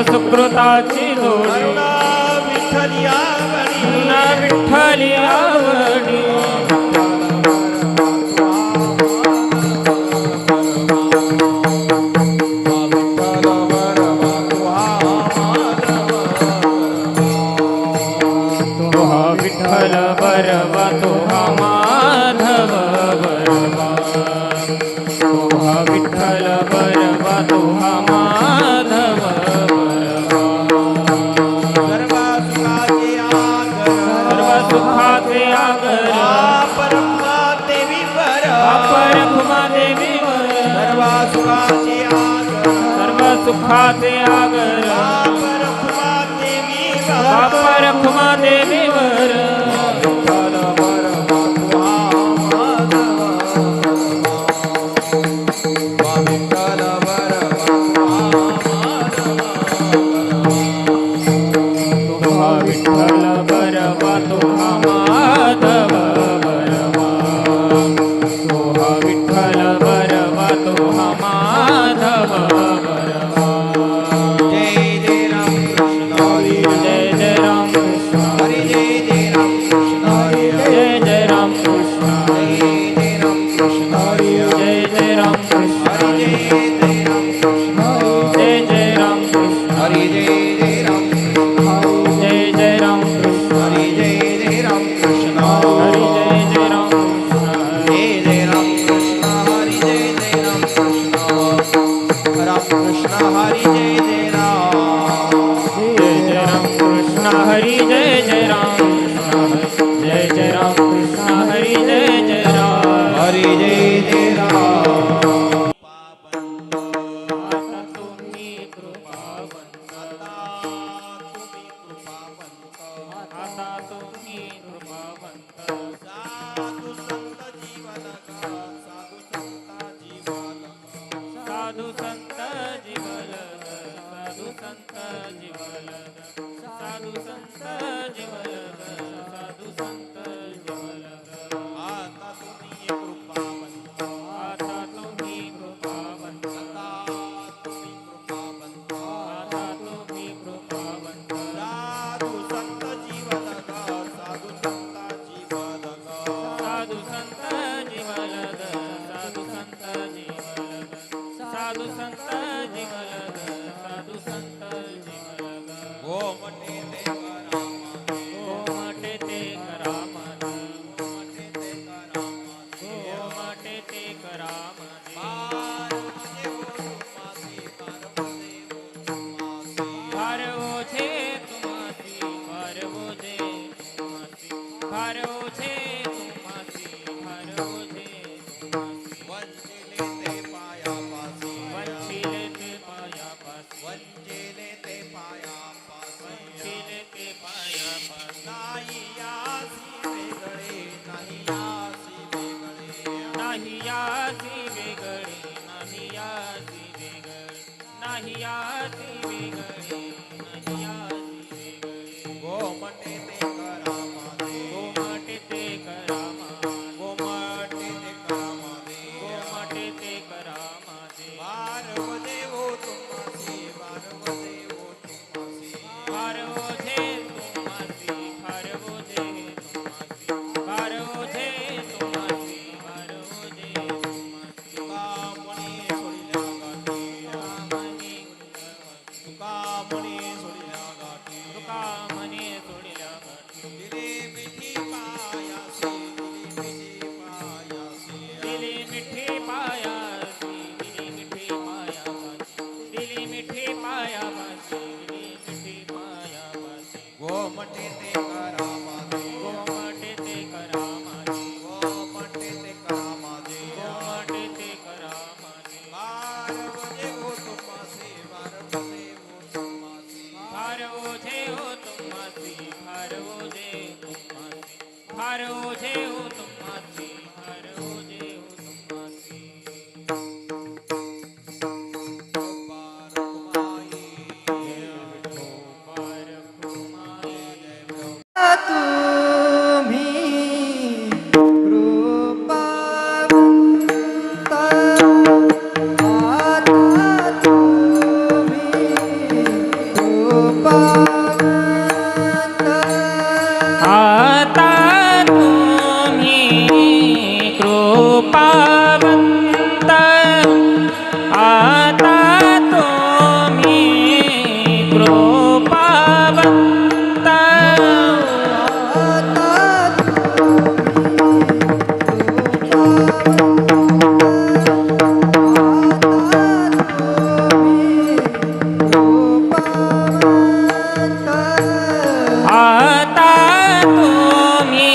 सुकृताची जोडी विठ्ठली आवडी विठ्ठल बरवा तो माधव बरवा विठ्ठल बरवा तो माधव सुखाचे आगर परखुमा देवी वर सर्व सुखाचे आगर परखुमा देवी वर वंचिले ते पायापासी वंचिले ते पायापासी वंचिले ते पायापासी वंचिले ते पायापासी नाही यासी वेगळे नाही यासी वेगळे नाही याची वेगळे नाही याची वेगळे नाही याची वेगळे नाही याची वेगळे गोमटे ते करा माझे गोमटे ते करा माझे गोमटे ते करा माझे गोमटे ते करा माझे वारव देवो तुम्हासी वारव देवो तुम्हासी भारवोझे तुम्हासी भारवोझे तुम्हासी भारवोझे तुम्हासी भारवोझे तुम्हासी तुका मुनी सोडिल्या गाठी तुका म्हणे सोडिल्या गाठी दिली मिठी पायासी दिली मिठी पायासी दिली मिठी पायापासी दिली मिठी पायापासी दिली मिठी पायापासी गोमटे ते करा माझे गोमटे ते करा माझे गोमटे ते करा माझे गोमटे ते करा माझे वारव देवो तुम्हासी वारव देवो तुम्हासी भारवोझे हो तुम्हासी भारवोझे तुम्हासी भारवोझे हो तुम्हासी भारवोझे हो तुम्हासी तुम्ही कृपावंत आता तुम्ही कृपावंत आता तुम्ही कृपावंत आता तुम्ही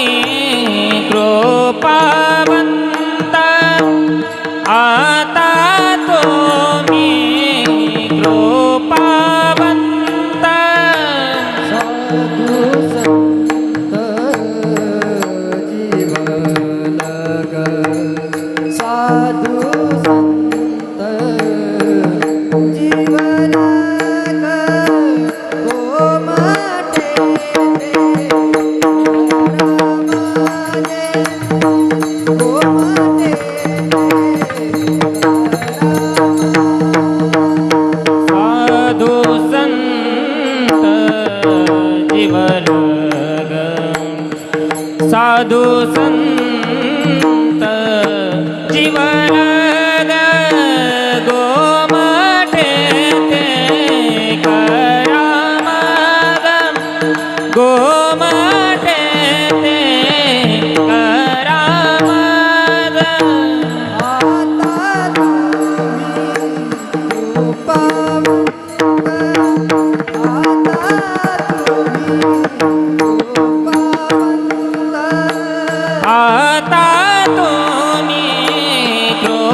कृपावंत आता तुम्ही कृपावंत आता तुम्ही कृपावंत साधु संत जीवन गोमाटे गोमाटे साधु संत जीवन साधु संत जीवन गोमटे ते करामग गोमटे ते करामग आता तुम्ही कृपावंत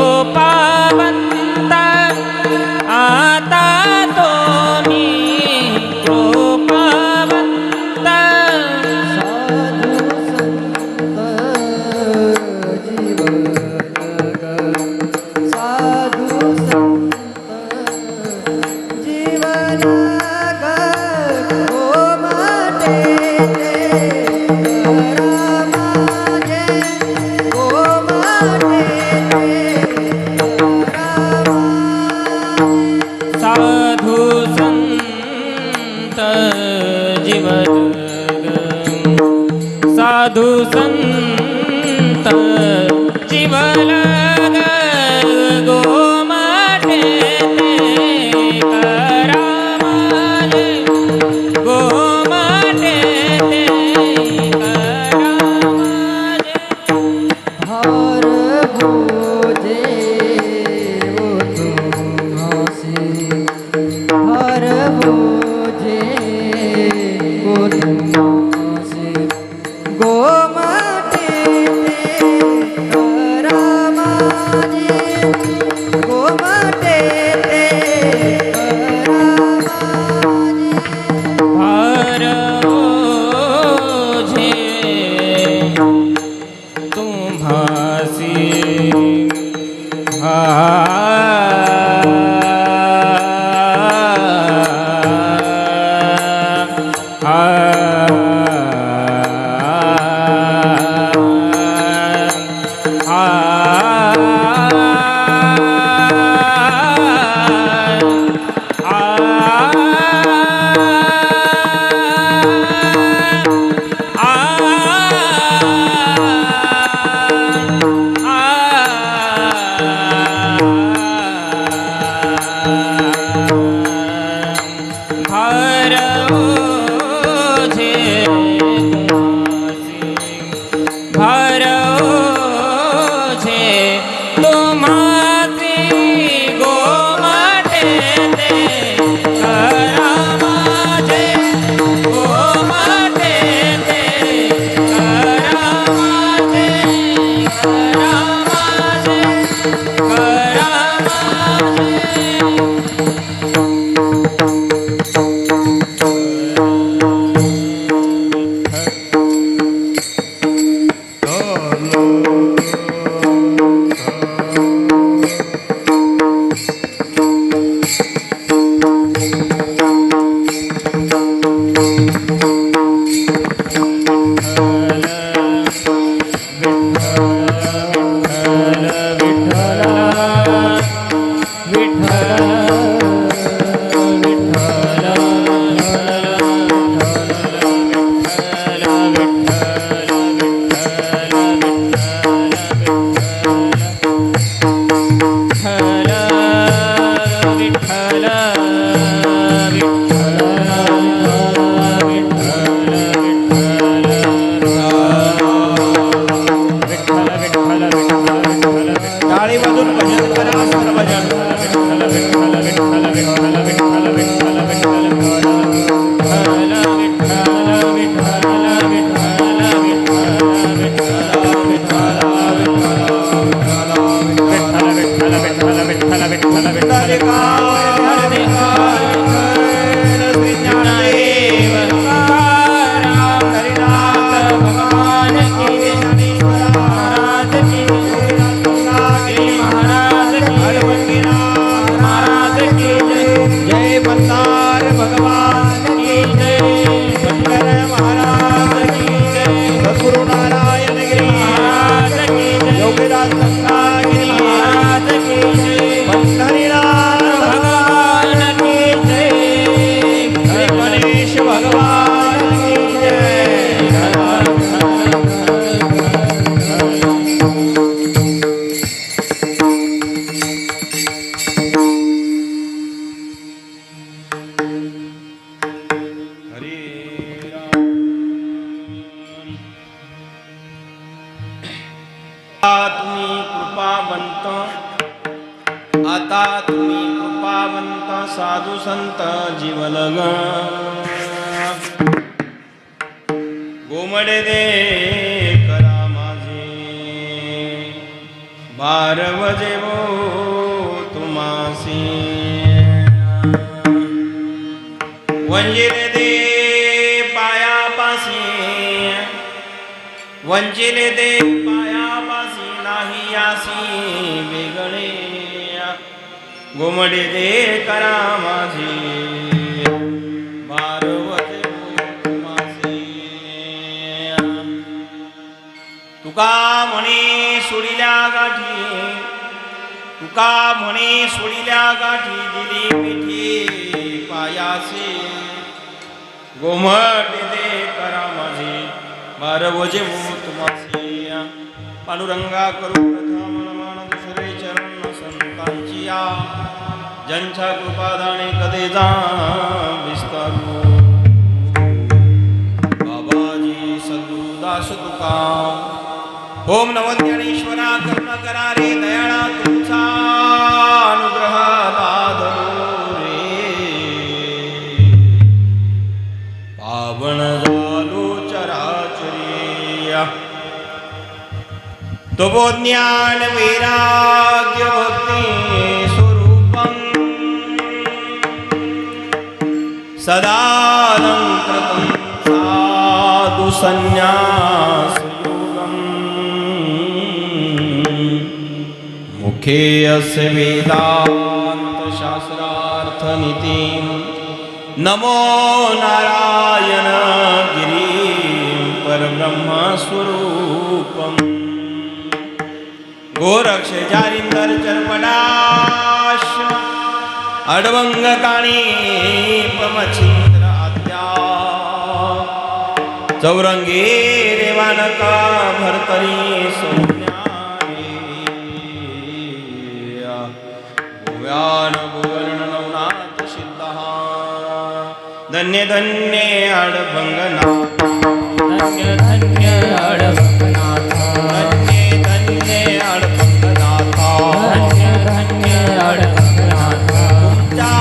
टाळी वाजून भजन करा सर्वजण. श्री ज्ञानदेव हरिनाथ भगवान की ज्ञानेश्वर महाराज की महाराज की हरवंगीनाथ महाराज की जय बल्लार भगवान की जय शंकर महाराज की जय सद्गुरु नारायण गिरी महाराज की जय योगीराज गंगागिरी महाराज की जय पंढरीनाथ भगवान की जय श्री गणेश भगवान की जय. तुम्ही कृपावंत, आता तुम्ही कृपावंत साधू संत जीवलग गोमडे दे करा माझे बारव जेवो तुमासी वंजिले दे पायापासी वंचिले दे पायापासी नाही यासी वेगळे गोमडे दे करा माझे बारवते मासे तुका म्हणे सोडिल्या गाठी तुका म्हणे सोडिल्या गाठी दिली मिठी पायासे गोमडे दे करा माझे बारवजे तुमासे पांडुरंगा करू प्रथम नमन दुसरे चरण संतांची या ज्यांच्या कृपादाने कधी जा विस्तारू बाबाजी सद्गुरुदास तुका ओम नमो ज्ञानेश्वरा करुणा करा रे दयाळा तुमचा अनुग्रह लादलो रे पावन झालो चराचरी तो ज्ञान वैराग्य भक्ती स्वरूपं सदालंकृतं साधु संन्यास योगं मुखे अस्य वेदांत शास्त्रार्थ नीति नमो नारायण गिरी परब्रह्म स्वरूपम गोरक्ष जारिंदर चरपडाश अडवंग काणी पमचिंद्र आद्या चौरंगी रेवानका भरतरी सोन्यारे गोव्यान गोवर्ण नवनाथ सिद्धा धन्य धन्य अडभंगनाथ धन्य धन्य अडभंगनाथ धन्य धन्य अडभंगनाथ धन्य धन्य अडभंगनाथ तुमच्या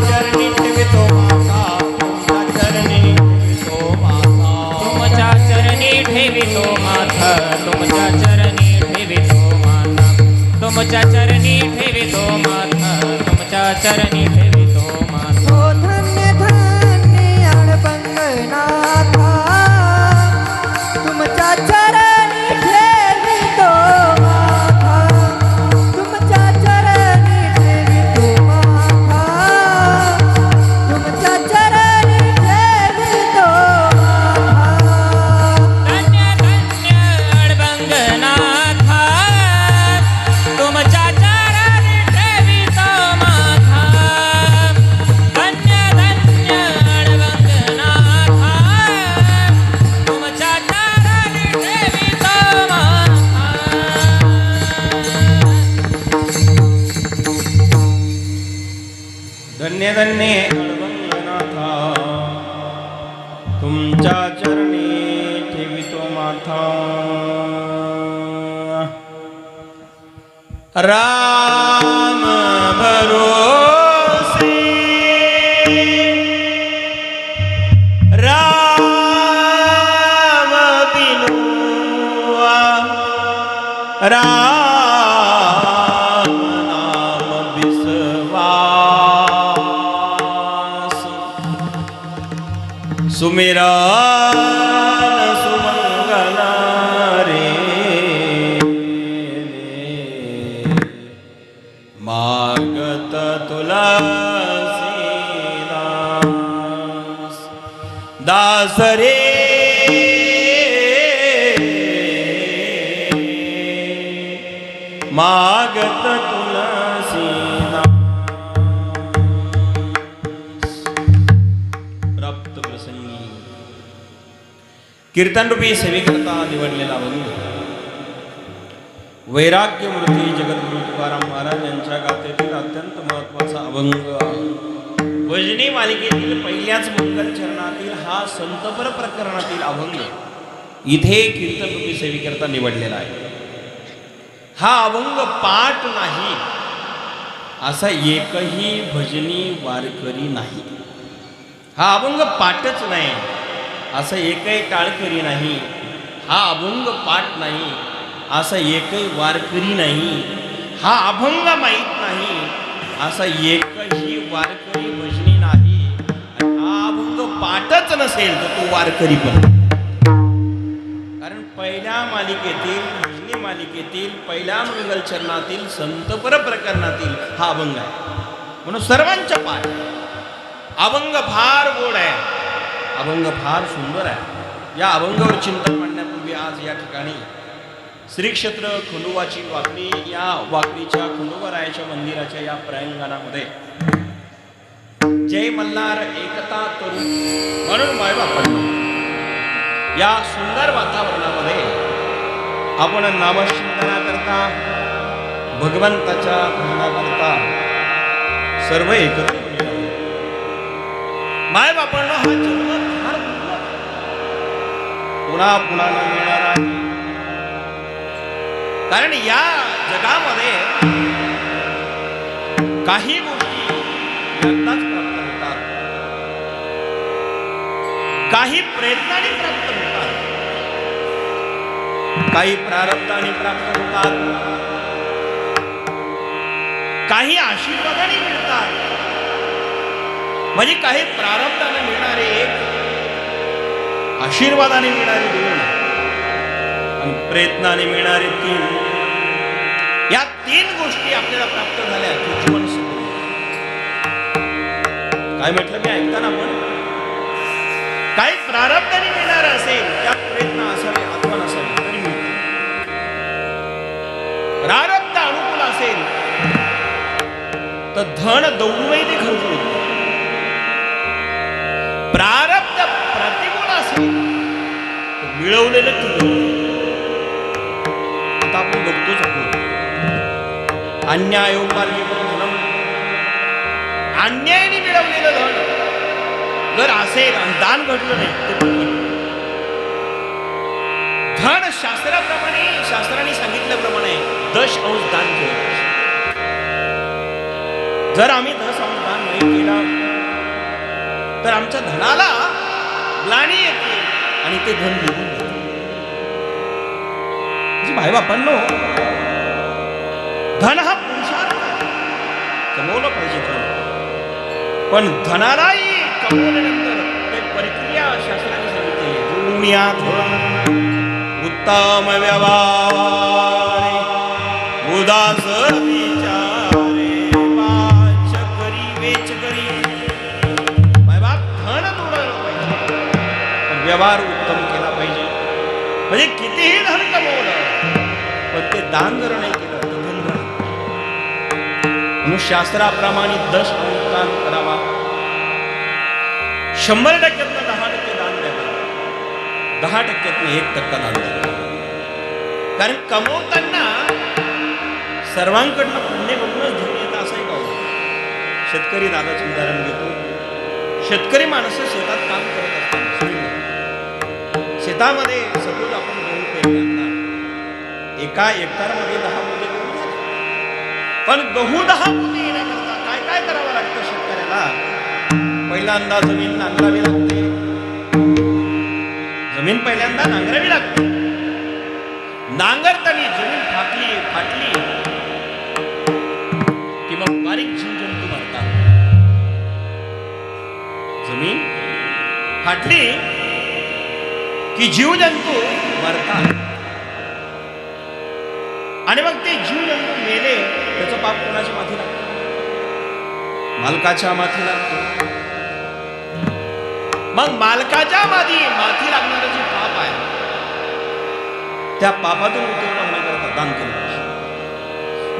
चरणी ठेवितो माता तुमच्या चरणी ठेवितो माता तुमच्या चरणी ठेवितो माथा तुमच्या चरणी ठेवितो माथा तुमच्या चरणी ठेवितो माथा तुमच्या चरणी ठेवितो माथा ओ धन्य धन्य अडबंगनाथा तुमच्या चरणी ठेवितो माथा तुमच्या चरणी ठेवितो माथा तुमच्या चरणी ठेवितो माथा धन्य धन्य अडबंगनाथ तुमच्या चरणी ठेवितो माथा धन्य धन्य अडबंगनाथ तुमच्या चरणी ठेवितो माथा धन्य धन्य अडभंगनाथा तुमच्या चरणी ठेवितो माथा राम भरोसे राम बिनु राम नाम विश्वास सुमिरन सुमंगल रे मागत तुलसीदास दास रे मागत तुलसीदास प्राप्त प्रसंगी कीर्तनरूपी सेवेकरता निवडलेला अभंग वैराग्य मूर्ती जगद्गुरु तुकाराम महाराज यांच्या गाथेतील अत्यंत महत्त्वाचा अभंग भजनी मालिकेतील पहिल्याच मंगल चरणातील हा संतपर प्रकरणातील अभंग इथे कीर्तनरूपी सेवेकरता निवडलेला आहे. हा अभंग पाठ नाही असा एकही भजनी वारकरी नाही. हा अभंग पाठच नाही असं एकही टाळकरी नाही. हा अभंग पाठ नाही असा एकही वारकरी नाही. हा अभंग माहीत नाही असा एकही वारकरी भजनी नाही. आणि हा अभंग पाठच नसेल तर तो वारकरी पण. कारण पहिल्या मालिकेतील भजनी मालिकेतील पहिल्या मंगल चरणातील संतपर प्रकरणातील हा अभंग आहे. म्हणून सर्वांच्या पाठ. अभंग फार गोड आहे. अभंग फार सुंदर आहे. या अभंगावर चिंतन मांडण्यापूर्वी आज या ठिकाणी श्री क्षेत्र खंडोबाची वाकडी या वाकडीच्या खंडोबारायाच्या मंदिराच्या या प्रांगणामध्ये जय मल्हार एकता तरुण म्हणून मायबापांनो या सुंदर वातावरणामध्ये आपण नामचिंतनाकरता भगवंताच्या ध्यानाकरता सर्व एकत्र मायबापांनो हा जन्म फार पुन्हा पुन्हा न मिळणार आहे. कारण या जगामध्ये काही गोष्टी एकदाच प्राप्त होतात, काही प्रयत्नाने प्राप्त होतात, काही प्रारब्धाने प्राप्त होतात, काही आशीर्वादाने मिळतात. म्हणजे काही प्रारब्धाने मिळणारे एक, आशीर्वादाने मिळणारे दोन आणि प्रयत्नाने मिळणारे तीन. यात तीन गोष्टी आपल्याला प्राप्त झाल्या की जीवन सुखी. काय म्हटलं मी ऐकताना आपण काही प्रारब्धाने मिळणार असेल त्यात प्रयत्न असावे अथवा नसावे तरी मिळते. प्रारब्ध अनुकूल असेल तर धन दौडूनही ते खर्च होते. प्रारब्ध प्रतिकूल असेल तर मिळवलेलं टिकवलं. आता आपण बघतोच आहोत अन्यायोपार्जित धन, अन्यायाने मिळवलेलं धन जर असेल आणि दान घडलं नाही ते धन शास्त्राप्रमाणे, शास्त्राने सांगितल्याप्रमाणे 10 अंश दान केलं. जर आम्ही 10 अंश दान नाही केला तर आमच्या धनाला ग्लानी येते आणि ते धन निघून जाते. भाई बापांनो, धन हा पुरुषार्थ आहे, कमवलं पाहिजे धन. पण धनालाही कमवल्यानंतर ते प्रक्रिया शास्त्राने सांगितली. दुनिया धन उत्तम व्यवहारे उदास विचारे वाच करी वेच करी. भाई बाप, धन तोडायला पाहिजे पण व्यवहार उत्तम केला पाहिजे. म्हणजे कितीही धन कमवलं पण ते दान जर नाही केलं तर धन राहत. म्हणून शास्त्राप्रमाणे 10 अंश दान करावा. 100% 10% दान द्यावा. 10% 1% दान द्यावा. कारण कमवताना सर्वांकडनं पुण्य बघूनच धन येतं असं आहे का? शेतकरी दादाचं उदाहरण घेतो. शेतकरी माणसं शेतात काम करत असतात. शेतामध्ये सपोज आपण गहू पेरला, एका एकरमध्ये 10 पोते गहू झाले. पण गहू 10 पोते येण्याकरता काय काय करावं लागतं शेतकऱ्याला? पहिल्यांदा जमीन नांगरावी लागते. जमीन पहिल्यांदा नांगरावी लागते. नांगरताना जमीन फाटली की मग बारीक जीवजंतू मरतात. जमीन फाटली की जीवजंतू मरतात. आणि मग ते जीवजंतू मेले त्याचं पाप कोणाच्या माथी लागतं? मालकाच्या माथी लागतं. मग मालकाच्या माथी लागणारं जे पाप आहे त्या पापातून उतरवणं होण्याकरता दान केलं पाहिजे.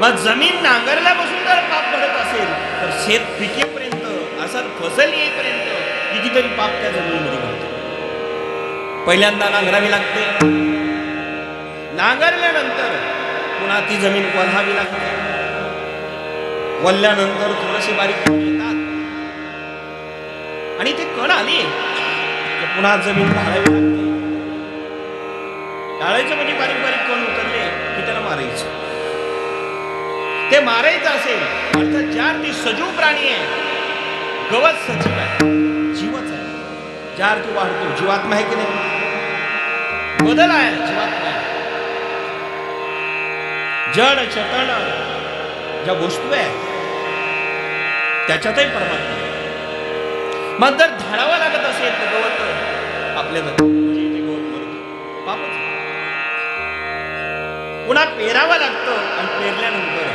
मग जमीन नांगरल्यापासून जर पाप घडत असेल तर शेत पिकेपर्यंत असं फसल येईपर्यंत कितीतरी पाप त्या जमिनीमध्ये घडतो. पहिल्यांदा नांगरावी लागते. नांगरल्यानंतर पुन्हा ती जमीन वल्हावी लागते. वल्ल्यानंतर थोडेसे बारीक कण येतात आणि ते कण आले तर पुन्हा जमीन ढाळावी लागते. ढाळायचं म्हणजे बारीक बारीक कण उतरले की त्याला मारायचं. ते मारायचं असेल अर्थात ज्यार ती सजीव प्राणी आहे, गवत सजीव आहे, जीवच आहे. ज्यार ती वाढतो, जीवात्मा आहे की नाही? बदल आहे, जीवात्मा आहे. जड चेतन ज्या वस्तू आहे त्याच्यातही परमात्मा आहे. मग जर धाडावं लागत असेल तर गवत आपल्या जातं, म्हणजे ते गवत मरतं, पापच. पुन्हा पेरावं लागतं आणि पेरल्यानंतर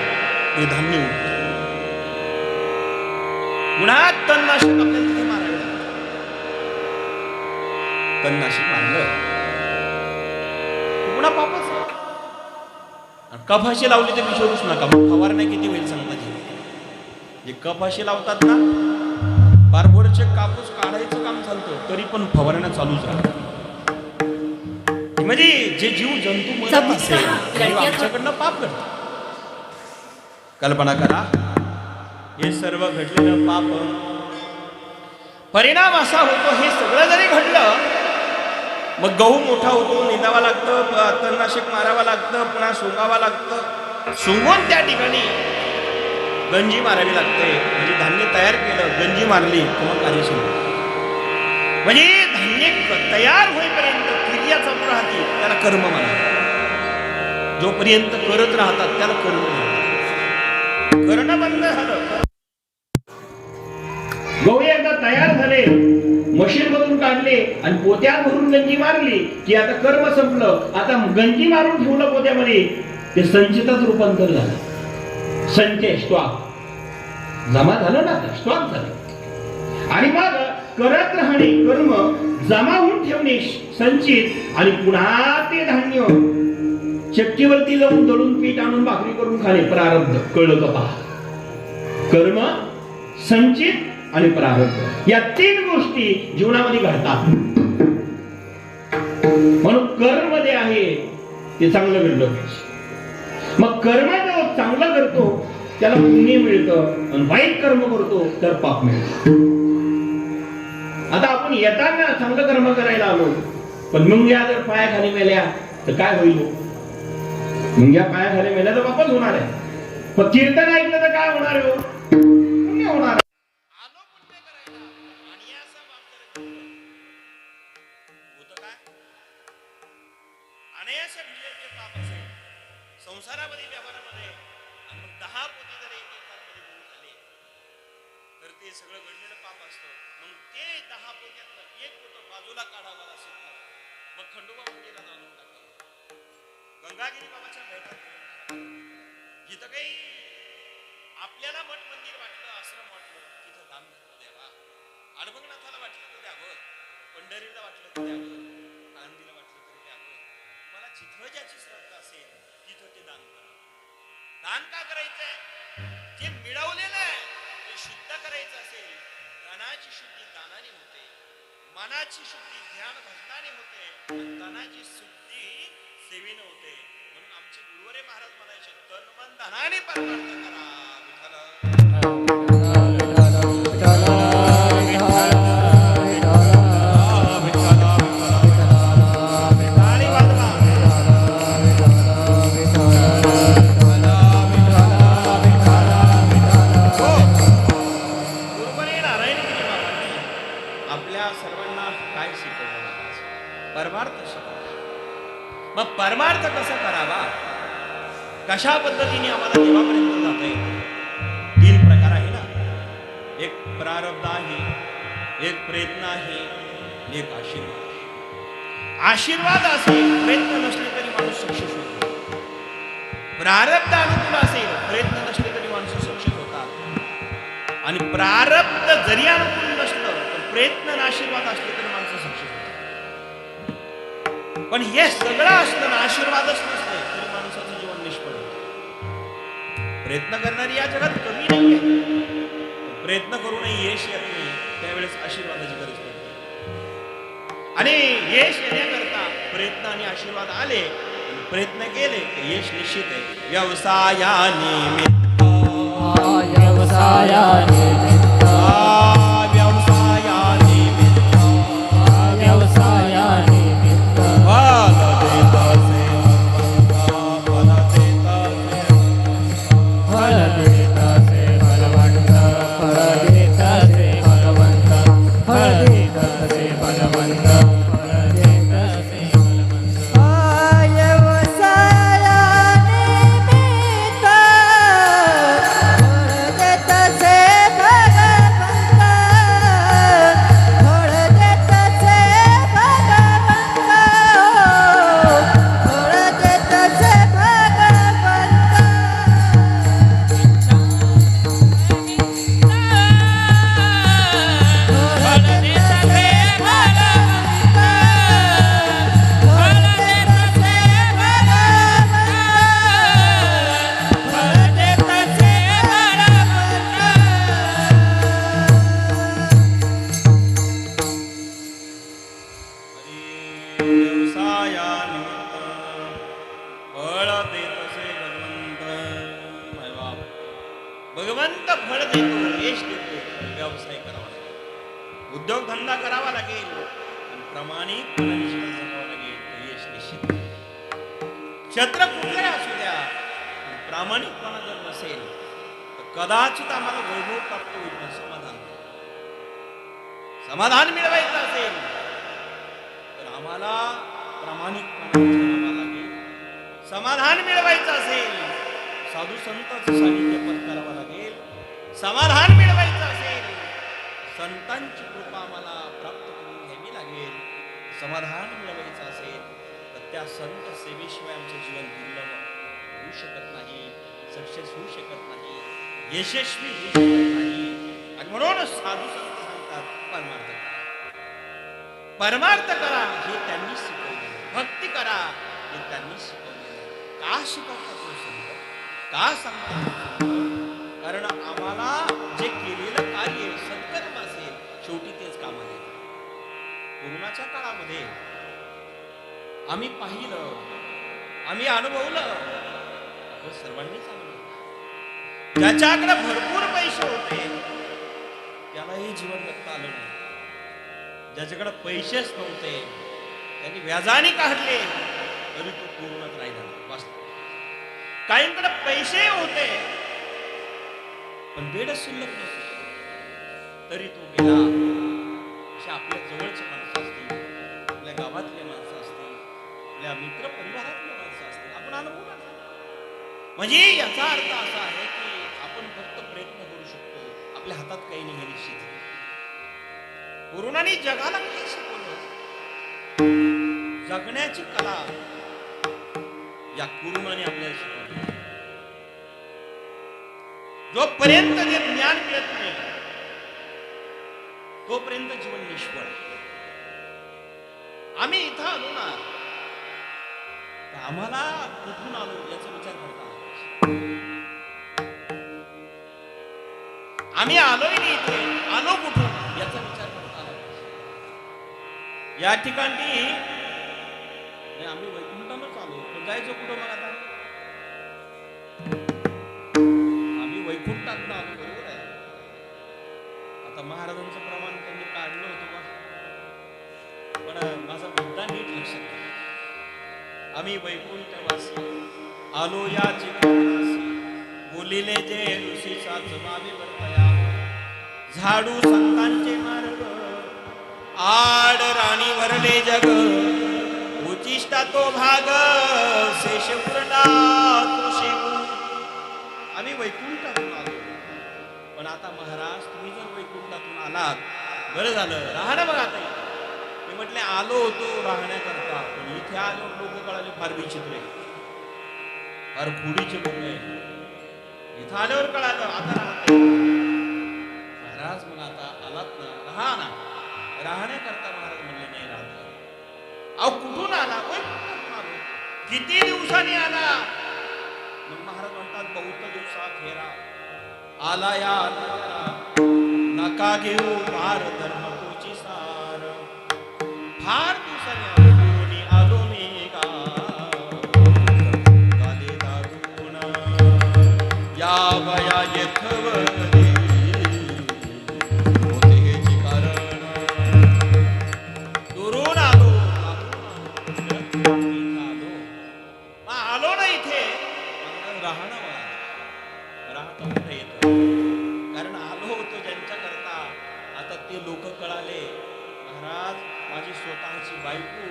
ते धान्य उगतं. पुन्हा तणनाशक आपल्याला तिथे मारावे लागतं. तणनाशक मारलं पुन्हा पापच. कपाशी लावली तर विचारूच नका. मग फवारण्या किती होईल सांगता? जे कपाशी लावतात ना, बारबोरचे कापूस काढायचं काम चालतं तरी पण फवारण्या चालूच राहतात. म्हणजे जे जीव जंतू मरत असेल आमच्याकडनं पाप घडतं. कल्पना करा, हे सर्व घडलेलं पाप परिणाम असा होतो. हे सगळं जरी घडलं मग गहू मोठा होतो, निंदावा लागतं, तणनाशक मारावं लागतं, पुन्हा सोंगावं लागतं. सोंगून त्या ठिकाणी गंजी मारावी लागते. म्हणजे धान्य तयार केलं, गंजी मारली किंवा कार्य सुरू. म्हणजे धान्य तयार होईपर्यंत क्रिया चालू राहते त्याला कर्म म्हणा. जोपर्यंत करत राहतात त्याला कर्म म्हणतात. करणं बंद झालं, गहू एकदा तयार झाले, मशीन मधून काढले आणि पोत्यात भरून गंजी मारली की आता कर्म संपलं. आता गंजी मारून ठेवलं पोत्यामध्ये, ते संचिताच रूपांतर झालं. संचय स्टॉक जमा झालं ना, स्टॉक झालं. आणि मग करत राहणे कर्म, जमा होऊन ठेवणे संचित, आणि पुन्हा ते धान्य चक्कीवरती लावून दळून पीठ आणून भाकरी करून खाणे प्रारब्ध. कळलं का पहा? कर्म, संचित आणि प्रारब्ध या तीन गोष्टी जीवनामध्ये घडतात. म्हणून कर्म जे आहे ते चांगलं घडलं पाहिजे. मग कर्म जो चांगलं करतो त्याला पुण्य मिळतं, आणि वाईट कर्म करतो तर पाप मिळतं. आता आपण येताना चांगलं कर्म करायला आलो, पण मुंग्या जर पायाखाली मेल्या तर काय होईल? मुंग्या पायाखाली मेल्या तर पापच होणार आहे. पण कीर्तन ऐकलं तर काय होणार आहे? पुण्य होणार आहे. आलो पुण्य करायला आणि या सब आपल्याला होतं काय? अनायास भिजलेले पाप असेल संसारामध्ये, व्यवहारामध्ये, आणि मग 10 पोती जर एकेकांमध्ये गुण झाले तर ते सगळं घडलेलं पाप असतं. मग ते 10 पोत्यातलं एक पोत बाजूला काढावं असेल तर मग खंडोबा मंदिरात आणून टाकावं. गंगागिरी बाबाच्या भेटात जिथं काही आपल्याला मठ मंदिर वाटलं, आश्रम वाटलं, तिथं दान धर्म द्यावा. अडभंगनाथाला वाटलं तर द्यावं, पंढरीला वाटलं तर द्यावं, आळंदीला वाटलं तर द्यावं. मला जिथं ज्याची श्रद्धा असेल तिथं ते दान करावं. दान का करायचंय? जे मिळवलेलं आहे ते शुद्ध करायचं असेल, दानाची शुद्धी दानाने होते, मनाची शुद्धी ध्यान भजनाने होते, आणि तनाची शुद्धी सेवेने होते. म्हणून आमचे गुरुवरे महाराज म्हणायचे, तन मन धनाने परमार्थ करा. आपल्या सर्वांना काय शिकवलं? परमार्थ शिकवला. मग परमार्थ कसा करावा, कशा पद्धतीने आम्हाला देवापर्यंत जाता येईल? 3 प्रकार आहे ना. एक प्रारब्ध आहे, एक प्रयत्न आहे, एक आशीर्वाद. आशीर्वाद असेल, प्रयत्न नसले तरी माणूस सक्सेस होतो. प्रारब्ध अनुकूल असेल, प्रयत्न नसले तरी माणूस सक्सेस होतात. आणि प्रारब्ध जरी अनुकूल नसलं तर प्रयत्न आणि आशीर्वाद असले तरी माणसं सक्सेस होतात. पण हे सगळं असलं ना, आशीर्वादच नसले तरी माणसाचं जीवन निष्फळ होतं. प्रयत्न करणारी या जगात कमी नाहीये. प्रयत्न करूनही यश येत नाही, त्यावेळेस आशीर्वादाची गरज पडते. आणि यश येण्याकरता प्रयत्न आणि आशीर्वाद आले, प्रयत्न केले तर यश निश्चित आहे. व्यवसायानिमित्त भगवंत फळ देतो, यश देतो. व्यवसाय करावा लागेल, उद्योगधंदा करावा लागेल, प्रामाणिकपणे जीवन जगावं लागेल, यश निश्चित. क्षेत्र कुठलंही असू द्या, प्रामाणिकपणा जर नसेल तर कदाचित आम्हाला वैभव प्राप्त होईल, पण समाधान मिळवायचं असेल तर आम्हाला प्रामाणिकपणा ठेवावा लागेल. समाधान मिळवायचं असेल साधू संतांचं सानिध्य पत्करावं लागेल. समाधान मिळवायचं असेल संतांची कृपा आम्हाला प्राप्त करून घ्यावी लागेल. समाधान मिळवायचं असेल तर त्या संत सेवेशिवाय आमचं जीवन दुर्लभ होऊ शकत नाही, सक्सेस होऊ शकत नाही. यशस्वी होऊ शकत नाही. आणि म्हणून साधू संत सांगतात परमार्थ करा. परमार्थ करा हे त्यांनी शिकवले. भक्ती करा हे त्यांनी शिकवले. का शिकवतात तो संत? का सांगतात? कारण आम्हाला जे केलेलं कार्य सत्कर्म असेल शेवटी तेच कामाला येतं. कोरोनाच्या काळामध्ये आम्ही पाहिलं, आम्ही अनुभवलं, आपण सर्वांनीच अनुभवलं. ज्याच्याकडे भरपूर पैसे होते त्यालाही जीवन जगता आलं नाही. ज्याच्याकडे पैसेच नव्हते त्यांनी व्याजाने काढले तरी तो कोरोनात राहिला. काहींकडे पैसे होते पण बेड शिल्लक नव्हते तरी तो गेला. अशा आपल्या जवळचे माणसं असतील, आपल्या गावातले माणसं असतील, आपल्या मित्र परिवारातले माणसं असतील, आपण अनुभवलं. म्हणजे याचा अर्थ असा आहे की आपण फक्त प्रयत्न करू शकतो, आपल्या हातात काही नाही हे निश्चित. कोरोनाने जगाला काय शिकवलं? जगण्याची कला या कोरोनाने आपल्याला शिकवली. जोपर्यंत जे ज्ञान मिळत नाही तोपर्यंत जीवन निष्फळ. आम्ही इथं आलो ना तर आम्हाला कुठून आलो याचा विचार करता आला. आम्ही आलोय नाही इथे, आलो कुठून याचा विचार करता आला. या ठिकाणी आम्ही वैकुंठानच आलो पण जायचं कुठं मग आता? आम्ही वैकुंठात आलो बरोबर आहे. आता महाराजांचं प्रमाण त्यांनी काढलं होतं बा, पण माझा मुद्दा नीट लक्षात घ्या. आम्ही वैकुंठवासी आलो या चिकनासी, बोलिले जे ऋषीचा जमावे वर्तया. झाडू संतांचे मार्ग, आड राणी वरले जग. उचिष्टा तो भाग, शेषपूर्णा तो शिव. आम्ही वैकुंठातून आलो पण आता महाराज तुम्ही जर वैकुंठातून आलात बरं झालं, राहणं बघा ताई. मी म्हटले आलो होतो राहण्याकरता पण इथे आलो लोक कळाले फार विचित्र आहे, फार खुडीचे लोक आहे. इथं आल्यावर कळालं आता राहत महाराज. मग आता आलात ना, राहा ना. राहण्याकरता महाराज म्हणले नाही राहत. अहो कुठून आला? वैकुंठातून आलो. किती दिवसांनी आला? मग महाराज म्हणतात बहुत दिवसात फेरा आला या नका घेऊ फार धर्म तुझी सार. फार दिवसांनी आलो मी गाले दारुण या वया यथवले होते हेचे कारण. दुरून आलो आलो ना इथे राहणं राहता कुठे येत. कारण आलो होतो ज्यांच्या करता आता ते लोक कळाले. महाराज माझी स्वतःची बायको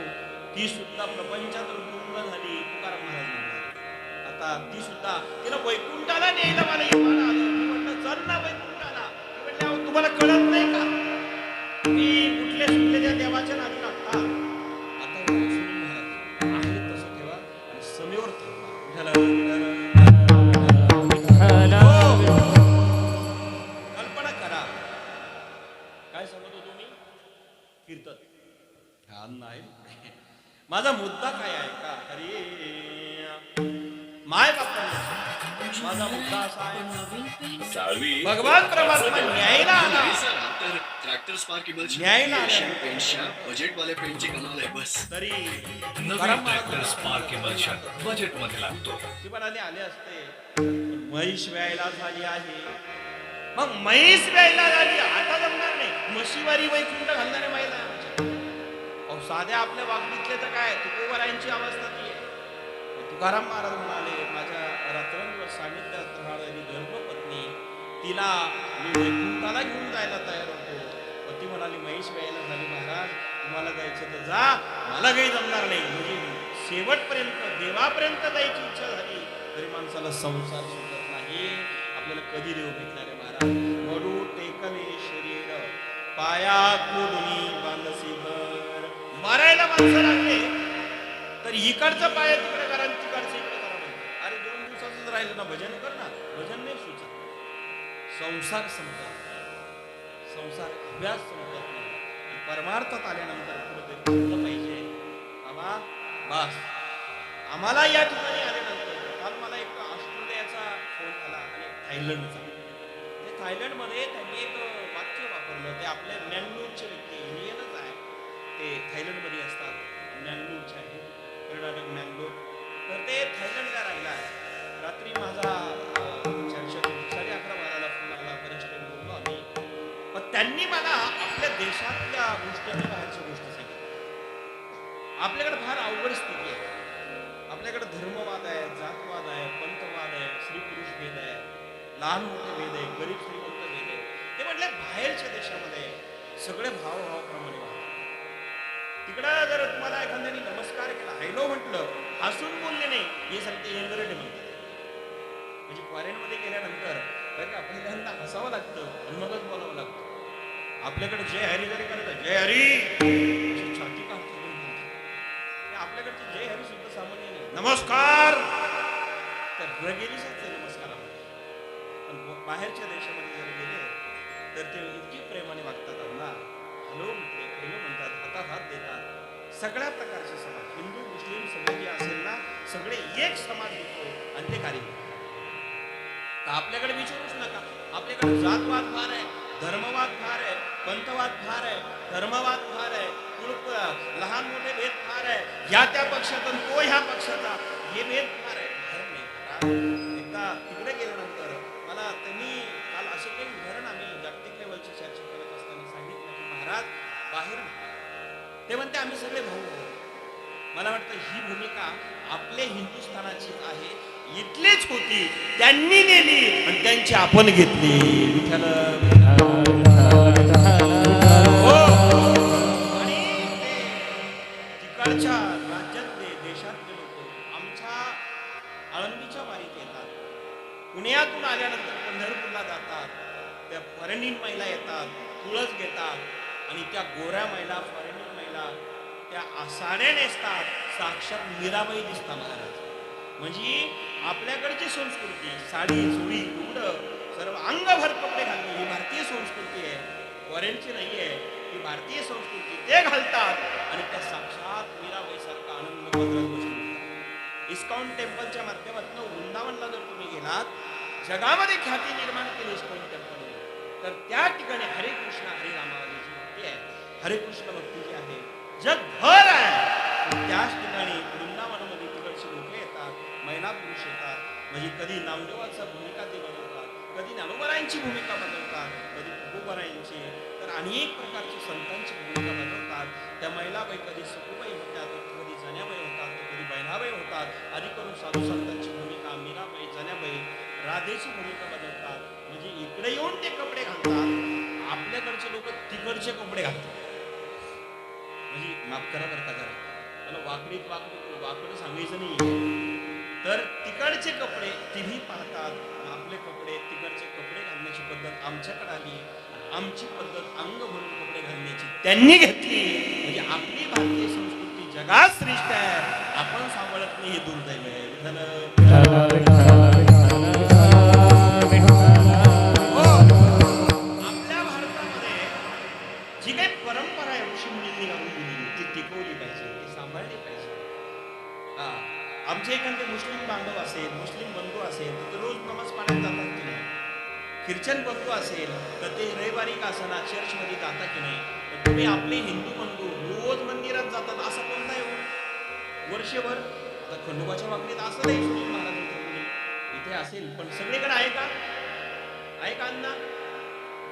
ती सुद्धा प्रपंचात गुंग झाली. तुकाराम महाराज म्हणतात आता ती सुद्धा तिला वैकुंठाला न्यायला मला येऊन आलं. मी म्हटलं चल ना वैकुंठाला. म्हटलं अहो तुम्हाला कळत नाही का मी कुठल्या सुटलेल्या देवाच्या नादी लागता. आता आहे तसं ठेवा आणि समेवर थांबा. कल्पना करा काय सांगत होतो मी? कीर्तन हा नाही. माझा मुद्दा काय आहे का? अरे माय बापांना माझा मुद्दा असा आहे भगवान परमात्मा न्यायला आला. ट्रॅक्टर स्पार्केबल न्यायला आला पेंटच्या बजेट वाले पेंटची कमाल आहे बस. तरी नवीन ट्रॅक्टर स्पार्क इमल्शन बजेट मध्ये लागतो. ती म्हणाले आले असते म्हैस व्यायला झाली आहे. मग म्हैस व्यायला झाली आता जमणार नाही. म्हशीवारी वैकुंठ घालणारे महिला अहो साध्या आपल्या वागणीतले तर काय तुकोबरायांची अवस्था ती आहे. तुकाराम महाराज म्हणाले माझ्या रात्रंदिवस सानिध्यात राहणारी धर्मपत्नी तिला मी वैकुंठाला घेऊन जायला तयार होतो. ती म्हणाली म्हैस व्यायला झाली महाराज तुम्हाला जायचं तर जा मला काही जमणार नाही. म्हणजे शेवटपर्यंत देवापर्यंत जायची इच्छा झाली तरी माणसाला संसार सुटत नाही. आपल्याला कधी देव भेटणार आहे महाराज? मडू टेकले शरीर पाया कुडुनी बांधसी घर. मरायला माणसं लागले तर इकडचं पाया तिकडे करा तिकडचं इकडे करा. अरे 2 दिवसाच राहिलं ना भजन कर ना. भजन नाही सुचत. संसार संपत संसार अभ्यास संपत नाही आणि परमार्थात आल्यानंतर कुठेतरी बोललं पाहिजे बाबा बस. आम्हाला या ठिकाणी आल्यानंतर काल मला एक ऑस्ट्रेलियाचा फोन आला आणि थायलंडचा. ते थायलंडमध्ये त्यांनी एक वाक्य वापरलं. ते आपले मँगलोरचे व्यक्ती इंडियनच आहे, ते थायलंडमध्ये असतात, मँगलोरचे आहे, कर्नाटक मँगलोर. तर ते थायलंडला राहिला आहे. रात्री माझा 11:30-12ला फोन आला, बरेच टाइम बोललो आम्ही. पण त्यांनी मला आपल्या देशातल्या गोष्टी आणि बाहेरच्या गोष्टी सांगितल्या. आपल्याकडे फार अवघड स्थिती आहे. आपल्याकडे धर्मवाद आहे, जातवाद आहे, पंथवाद आहे, स्त्री पुरुष भेद आहे, लहान मोठे भेद आहे, गरीब श्रीमंत भेद आहे. ते म्हटले बाहेरच्या देशामध्ये सगळे भावभावाप्रमाणे वागतात. तिकडं जर तुम्हाला एखाद्याने नमस्कार केला, हॅलो म्हटलं, हसून बोलले नाही, हे सांगते इंग्रजी म्हणतात. म्हणजे फॉरेनमध्ये गेल्यानंतर कारण का पहिल्यांदा हसावं लागतं आणि मगच बोलावं लागतं. आपल्याकडे जय हरी जरी करतात, जय हरी अशी छाती काढतात. आपल्याकडचे जय हरी सुद्धा सामान्य नाही. नमस्कार तर रगेलीच नमस्कार. पण बाहेरच्या देशामध्ये जर गेले तर ते इतकी प्रेमाने वागतात. अण्णा हॅलो म्हटले, हॅलो म्हणतात, हातात हात देतात. सगळ्या प्रकारचे समाज, हिंदू मुस्लिम सगळे जे असेल ना, सगळे एक समाज देतो आणि ते कार्य करतात. तर आपल्याकडे विचारूच नका. आपल्याकडे जातवाद फार आहे, धर्मवाद फार आहे, पंथवाद फार आहे, धर्मवाद फार आहे, लहान मोठे भेद फार आहे. या त्या पक्षातून तो ह्या पक्षाचा, हे भेद फार आहे. एकदा तिकडे गेल्यानंतर मला त्यांनी काल असे काही उदाहरण आम्ही जागतिक लेवलची चर्चा करत असताना सांगितलं की महाराज बाहेर ते म्हणते आम्ही सगळे भाऊ आहोत. मला वाटतं ही भूमिका आपल्या हिंदुस्थानाची आहे. इथलीच होती, त्यांनी नेली आणि त्यांची आपण घेतली. विठ्ठल हो. आणि ते तिकडच्या राज्यातले देशातले लोक आमच्या आळंदीच्या वारीत येतात. पुण्यातून आल्यानंतर पंढरपूरला जातात. त्या फॉरेनिन महिला येतात, तुळस घेतात आणि त्या गोऱ्या महिला, फॉरेनिन महिला त्या आसाड्या नेसतात. साक्षात मीराबाई दिसतात महाराज. म्हणजे आपल्याकडची संस्कृती, साडी चोळी लुगडं सर्व अंगभर कपडे घालणे ही भारतीय संस्कृती आहे, फॉरेनची नाही आहे. ही भारतीय संस्कृती ते घालतात आणि त्या साक्षात मीराबाई सारखा आनंद पदरात बसून इस्कॉन टेम्पलच्या माध्यमातून वृंदावनला जर तुम्ही गेलात, जगामध्ये ख्याती निर्माण केली इस्कॉन टेम्पलने, तर त्या ठिकाणी हरे कृष्ण हरे रामावाली जी भक्ती आहे, हरे कृष्ण भक्ती जी आहे जगभर आहे. त्याच ठिकाणी वृंदावनामध्ये तिकडचे लोक येतात, महिला पुरुष येतात. म्हणजे कधी नामदेवाचा भूमिका ते बनवतात, कधी ज्ञानोबरायांची भूमिका बनवतात, कधी तुकोबरायांची, तर अनेक प्रकारची संतांची भूमिका बनवतात. त्या महिलाबाई कधी सखूबाई होतात, कधी जण्याबाई होतात, कधी बहिणाबाई होतात. आधी करून साधू संतांची भूमिका, मीराबाई, जण्याबाई, राधेची भूमिका बनवतात. म्हणजे इकडे येऊन ते कपडे घालतात. आपल्याकडचे लोक तिकडचे कपडे घालतात. म्हणजे माफ करा बरं का जरा, मला वाकडं सांगायचं नाही. तर तिकडचे कपडे तिन्ही पाहतात, आपले कपडे, तिकडचे कपडे घालण्याची पद्धत आमच्याकडे आली. आमची पद्धत अंग भरून कपडे घालण्याची त्यांनी घेतली. म्हणजे आपली भारतीय संस्कृती जगात श्रेष्ठ आहे, आपण सांभाळत नाही, हे दुर्दैव आहे. आपल्या भारतामध्ये जी काही परंपरा आहे ऋषी मुनींनी घालून दिली, ती टिकवली पाहिजे, ती सांभाळली पाहिजे. आमचे एखादे मुस्लिम बांधव असेल, मुस्लिम बंधू असेल, तर रोज नमाज पाण्यात जातात की नाही? ख्रिश्चन बंधू असेल तर ते रविवारी का असना चर्चमध्ये जाता की नाही? तर तुम्ही आपले हिंदू बंधू रोज मंदिरात जातात असं कोणता आहे वर्षभर? आता खंडोबाच्या बाबतीत असं नाही, सुनील महाराज इथे असेल, पण सगळीकडे आहे का? आहे का अण्णा?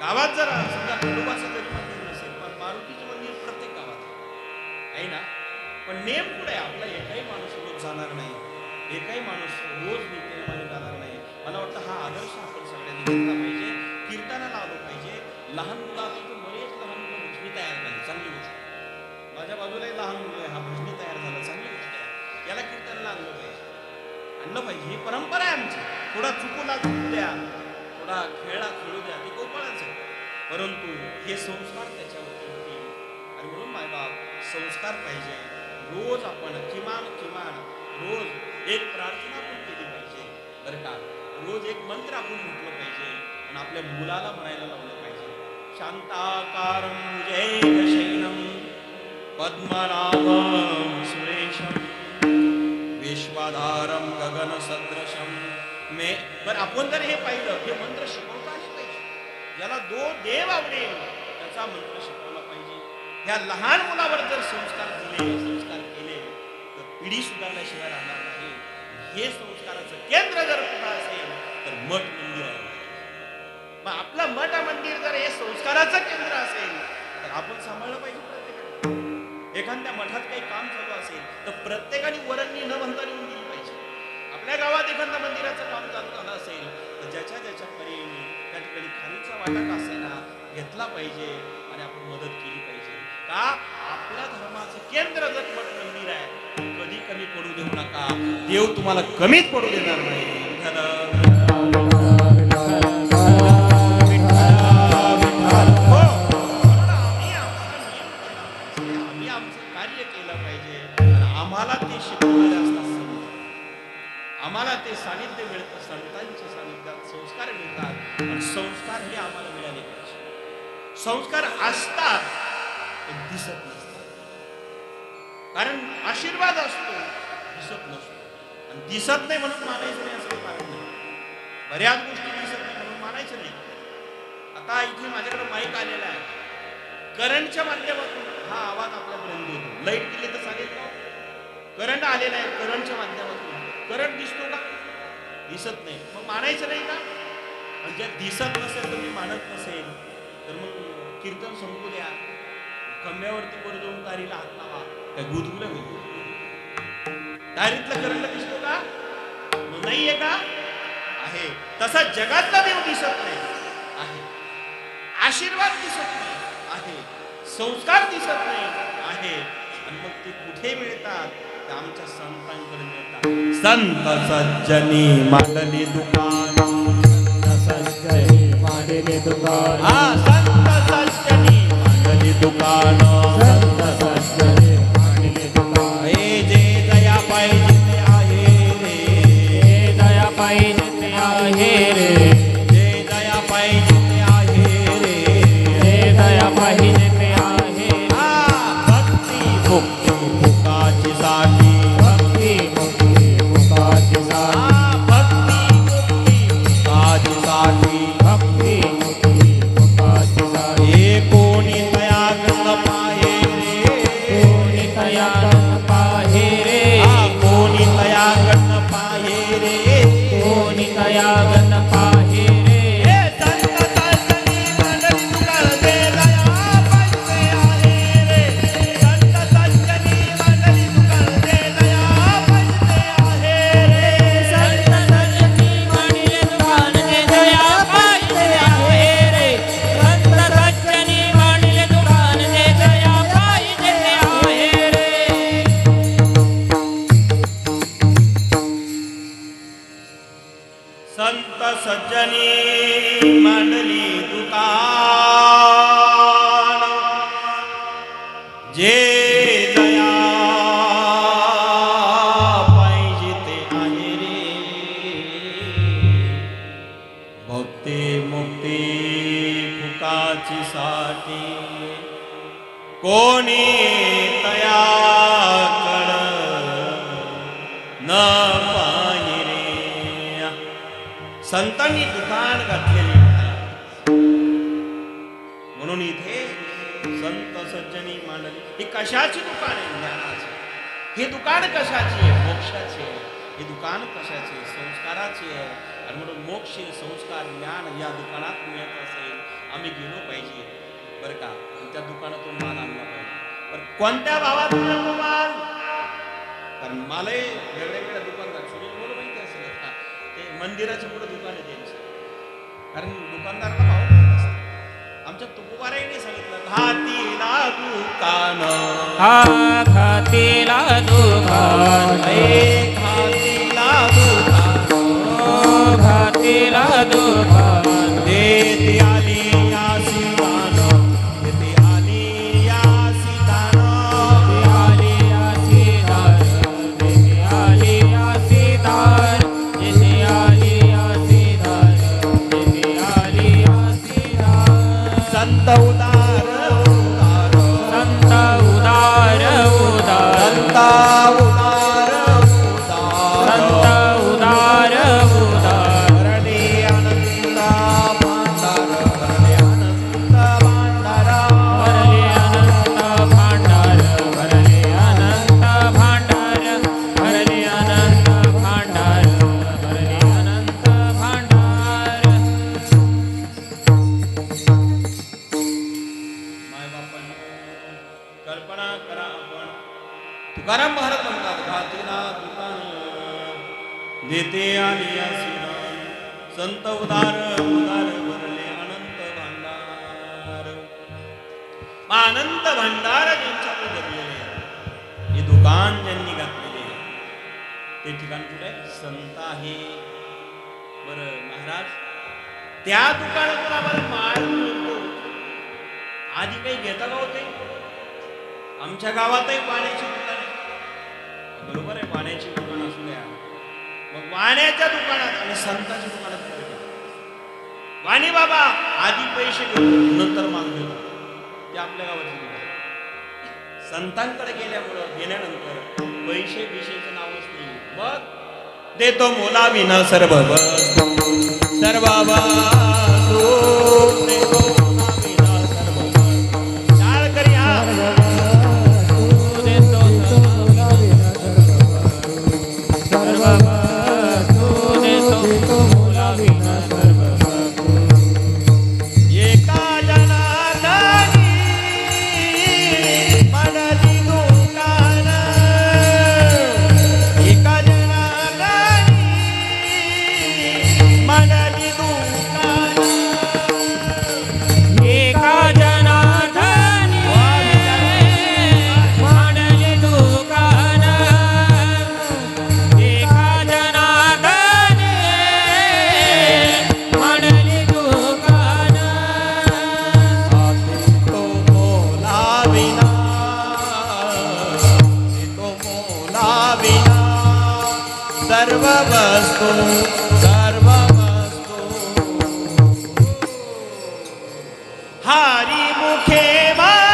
गावात जर समजा खंडोबाचं जरी मंदिर नसेल, पण मारुतीचं मंदिर प्रत्येक गावात आहे ना. पण नेम कुठे आहे? आपला एकही माणूस रोज जाणार नाही, एकही माणूस रोज नित्यनेमाने जाणार नाही. मला वाटतं हा आदर्श आपण सगळ्यांनी घेतला पाहिजे. कीर्तनाला आलो पाहिजे. लहान मुलं आता तर बरेच लहान मुलं भजनी तयार झाली, चांगली गोष्ट. माझ्या बाजूलाही लहान मुलं आहे, हा भजनी तयार झाला, चांगली गोष्ट आहे. याला कीर्तनाला आणलं पाहिजे, आणलं पाहिजे. ही परंपरा आहे आमची. थोडा चुकूला चुकू द्या, थोडा खेळा खेळू द्या, ते गोपाळाच आहे. परंतु हे संस्कार त्याच्यावरती होतील. आणि म्हणून मायबाप संस्कार पाहिजे. रोज आपण किमान रोज एक प्रार्थना पण केली पाहिजे बरं का. रोज एक मंत्र आपण म्हटलं पाहिजे. आणि आपल्या मुलाला म्हणायला लावलं पाहिजे. शांताकारं भुजगशयनं पद्मनाभं सुरेशं विश्वाधारं गगनसदृशं मे. पण आपण जर हे पाहिलं, हे मंत्र शिकवता आले पाहिजे. ज्याला देव आवडेल त्याचा मंत्र शिकवला पाहिजे. ह्या लहान मुलावर जर संस्कार दिले, संस्कार केले तर पिढी सुधारल्याशिवाय राहणार नाही. हे संस्काराचं केंद्र जर कुठं असेल तर मठ मंदिर आहे. मग आपलं मठ मंदिर जर हे संस्काराचं केंद्र असेल तर आपण सांभाळलं पाहिजे. प्रत्येकाने एखाद्या मठात काही काम चालू असेल तर प्रत्येकाने वरंगणी न म्हणता लिहून दिली पाहिजे. आपल्या गावात एखाद्या मंदिराचं काम चालू झालं असेल तर ज्याच्या ज्याच्या परीने त्या ठिकाणी खालीचा वाटा का असेना घेतला पाहिजे आणि आपण मदत केली पाहिजे. का आपल्या धर्माचं केंद्र जर मठ मंदिर आहे, कधी कमी पडू देऊ नका. देव तुम्हाला कमीच पडू देणार नाही. आम्ही आमचं कार्य केलं पाहिजे. आम्हाला ते शिकवलेले असतात. आम्हाला ते सानिध्य मिळतं. संतांच्या सानिध्यात संस्कार मिळतात आणि संस्कार हे आम्हाला मिळाले पाहिजे. संस्कार असतात पण दिसत नसतात. कारण आशीर्वाद असतो, दिसत नसतो. आणि दिसत नाही म्हणून मानायचं नाही असं कारण नाही. बऱ्याच गोष्टी दिसत नाही म्हणून मानायचं नाही. आता इथे माझ्याकडे माईक आलेला आहे. करंटच्या माध्यमातून हा आवाज आपल्यापर्यंत येतो. लाईट गेली तर चालेल का? करंट आलेला आहे, करंटच्या माध्यमातून. करंट दिसतो का? दिसत नाही. मग मानायचं नाही का? आणि ज्या दिसत नसेल तर मी मानत नसेल तर मग कीर्तन संपू द्या. खंब्यावरती वर जाऊन तारीला हात लावा. काय गुदगुल्या होईल? तारीतला करंट दिसतो का? नाहीये का? आहे. तसा जगातला देव दिसत नाही, आहे. आशीर्वाद दिसत नाही, आहे. संस्कार दिसत नाही, आहे. आणि मग ते कुठे मिळतात? ते आमच्या संतांकडे मिळतात. संत सज्जनी मांडली दुकान, सज्जनी मांडली दुकान, हा संत सज्जनी मांडली दुकान, संत सज्जनी मांडली दुकान. हे जे दया पाहिजे ते आहे रे, हे दया पाहिजे ते आहे रे, जे दया पाहिजे ते आहे रे, हे दया पाहिजे ते आहे. हा भक्ती मुक्ती मुकाची साठी, भक्ती मुक्ती मुकाची साथ, हा भक्ती मुक्ती मुकाची साठी, भक्ती मुक्ती मुकाची साथ. हे कोणी दया गंग पाहे रे, कोणी तया गण पाहे रे, हा कोणी दया गंग पाहे रे, कोणी तया गण पाहे रे. हे संत सज्जनी मांडली दुकान, जे दया पाहिजे आहे रे, संत सज्जनी मांडली दुकान, जे दया पाहिजे आहे रे, संत सज्जनी मांडले दुकान, जे दया पाहिजे आहे रे, संत सज्जनी मांडले दुकान, जे दया पाहिजे आहे रे. संत सज्जनी मांडली दुकान, जे दया पाहिजे ते आहे रे, भक्ती मुक्ती फुकाची साठी, कोणी तयाकड न पाहि रे. संतांनी दुकान घातलेली आहे. म्हणून इथे संत सज्जनी मांडली. ही कशाची दुकान आहे? ज्ञानाची. हे दुकान कशाची आहे? मोक्षाची आहे. हे दुकान कशाची आहे? संस्काराची आहे. आणि म्हणून मोक्ष, संस्कार, ज्ञान या दुकानात मिळत असेल, आम्ही गेलो पाहिजे बरं का. त्या दुकानातून माल आणला पाहिजे. पण कोणत्या भावात आणतो माल? कारण मालही वेगळ्या वेगळ्या दुकानदार, सुनील बोल माहिती असेल का? ते मंदिराच्या पुढे दुकान आहे त्यांची. कारण दुकानदाराला भाव माहित असतो. आमच्या तुकोबाराईने सांगितलं, घातीला दुकान, हा खातीला दुकान, हे घातीला दुकान, ओ खातीला दुकान. देती आली यासी दान, देती आली यासी दान, आली आसीदार, जेथे आली आसीदार, जेथे आली आसीदार, जेथे आली तुकाराम महाराज म्हणतात घातीला दुकान देते आणि आसीना संत उदार उदार भरले अनंत भांडार. अनंत भांडार ज्यांच्याकडे भरलेले आहे, हे दुकान ज्यांनी घातलेले आहे, ते ठिकाण कुठे संत आहे. बरं महाराज, त्या दुकानातून आम्हाला माल मिळतो, आधी काही घेता का होते? आमच्या गावातही पाण्याची दुकान आहे, बरोबर आहे, पाण्याची दुकान असू द्या. मग वाण्याच्या दुकानात आणि संतांच्या दुकानात कुठे गेला? वाणी बाबा आधी पैसे घेतो नंतर माल घेतो, ते आपल्या गावाची दुकान. संतांकडे गेल्यानंतर पैसे विषयीचं नावच नाही. मग देतो मोला विना सर्व सर्व देतो मोला विना सर्व. चाल करी हा एका जनार्दनी मनली दुकान, एका जनार्दनी मनली दुकान. एका जनार्दनी मांडली दुकान, एका जनार्दनी मांडली दुकान. तो मोला विना, तो मोला विना सर्व वस्तू सर्व वस्तू. हरी मुखे म्हणा,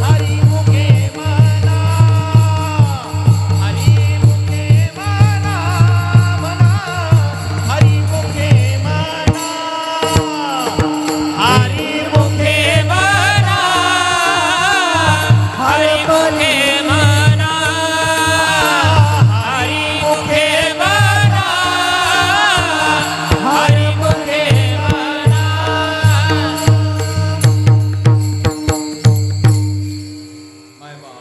हरी मुखे म्हणा, हरी मुखे म्हणा, म्हणा हरी मुखे म्हणा, हरी मुखे म्हणा, हरी मुखे म्हणा, हरी मुखे म्हणा, हरी मुखे म्हणा. माय बाप.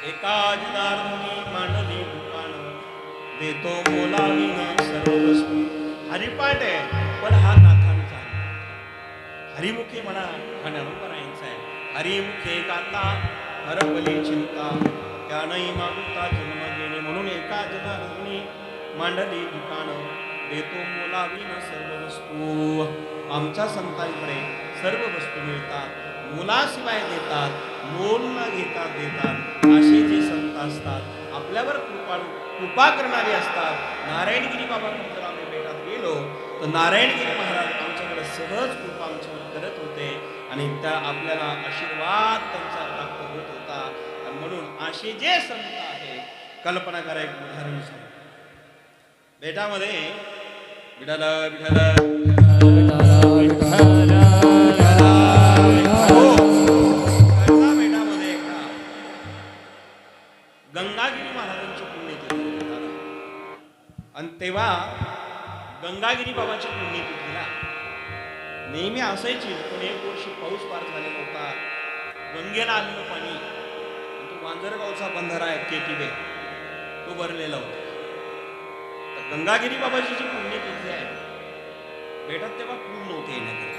एका जनार्दनी मांडली दुकान, देतो मोला विना सर्व वस्तू. हरिपाठ आहे पण हा नाथांचा आहे. हरिमुखे म्हणा हा नरोपरायांचा आहे. हरिमुखे गाता हरपली चिंता, त्यानही मागुता जन्म घेणे. म्हणून एका जनार्दनी मांडली दुकान, देतो मोला विना सर्व वस्तू. आमच्या संतांकडे सर्व वस्तू मिळतात, मुलाशिवाय देतात, मोल न घेता देतात. असे जे संत असतात आपल्यावर कृपा करणारे असतात. नारायणगिरी बाबांकडे जर आम्ही भेटात गेलो तर नारायणगिरी महाराज आमच्याकडे सहज कृपा आमच्यावर करत होते आणि त्या आपल्याला आशीर्वाद त्यांचा प्राप्त होत होता. आणि म्हणून असे जे संत आहे, कल्पना करा एक उदाहरण सांग. बेटामध्ये विठाल विठाल बेटामध्ये एकदा गंगागिरी महाराजांची पुण्यतिथी होती. आणि तेव्हा गंगागिरी बाबाच्या पुण्यतिथीला नेहमी असायची, पण एक वर्षी पाऊस फार झालेला होता, गंगेला आलेलं पाणी, तो मांजरगावचा बंधारा आहे केटीबे, तो भरलेला होता. तर गंगागिरी बाबाची जी पुण्यतिथी आहे बेटात तेव्हा पूल नव्हते येण्याकरता.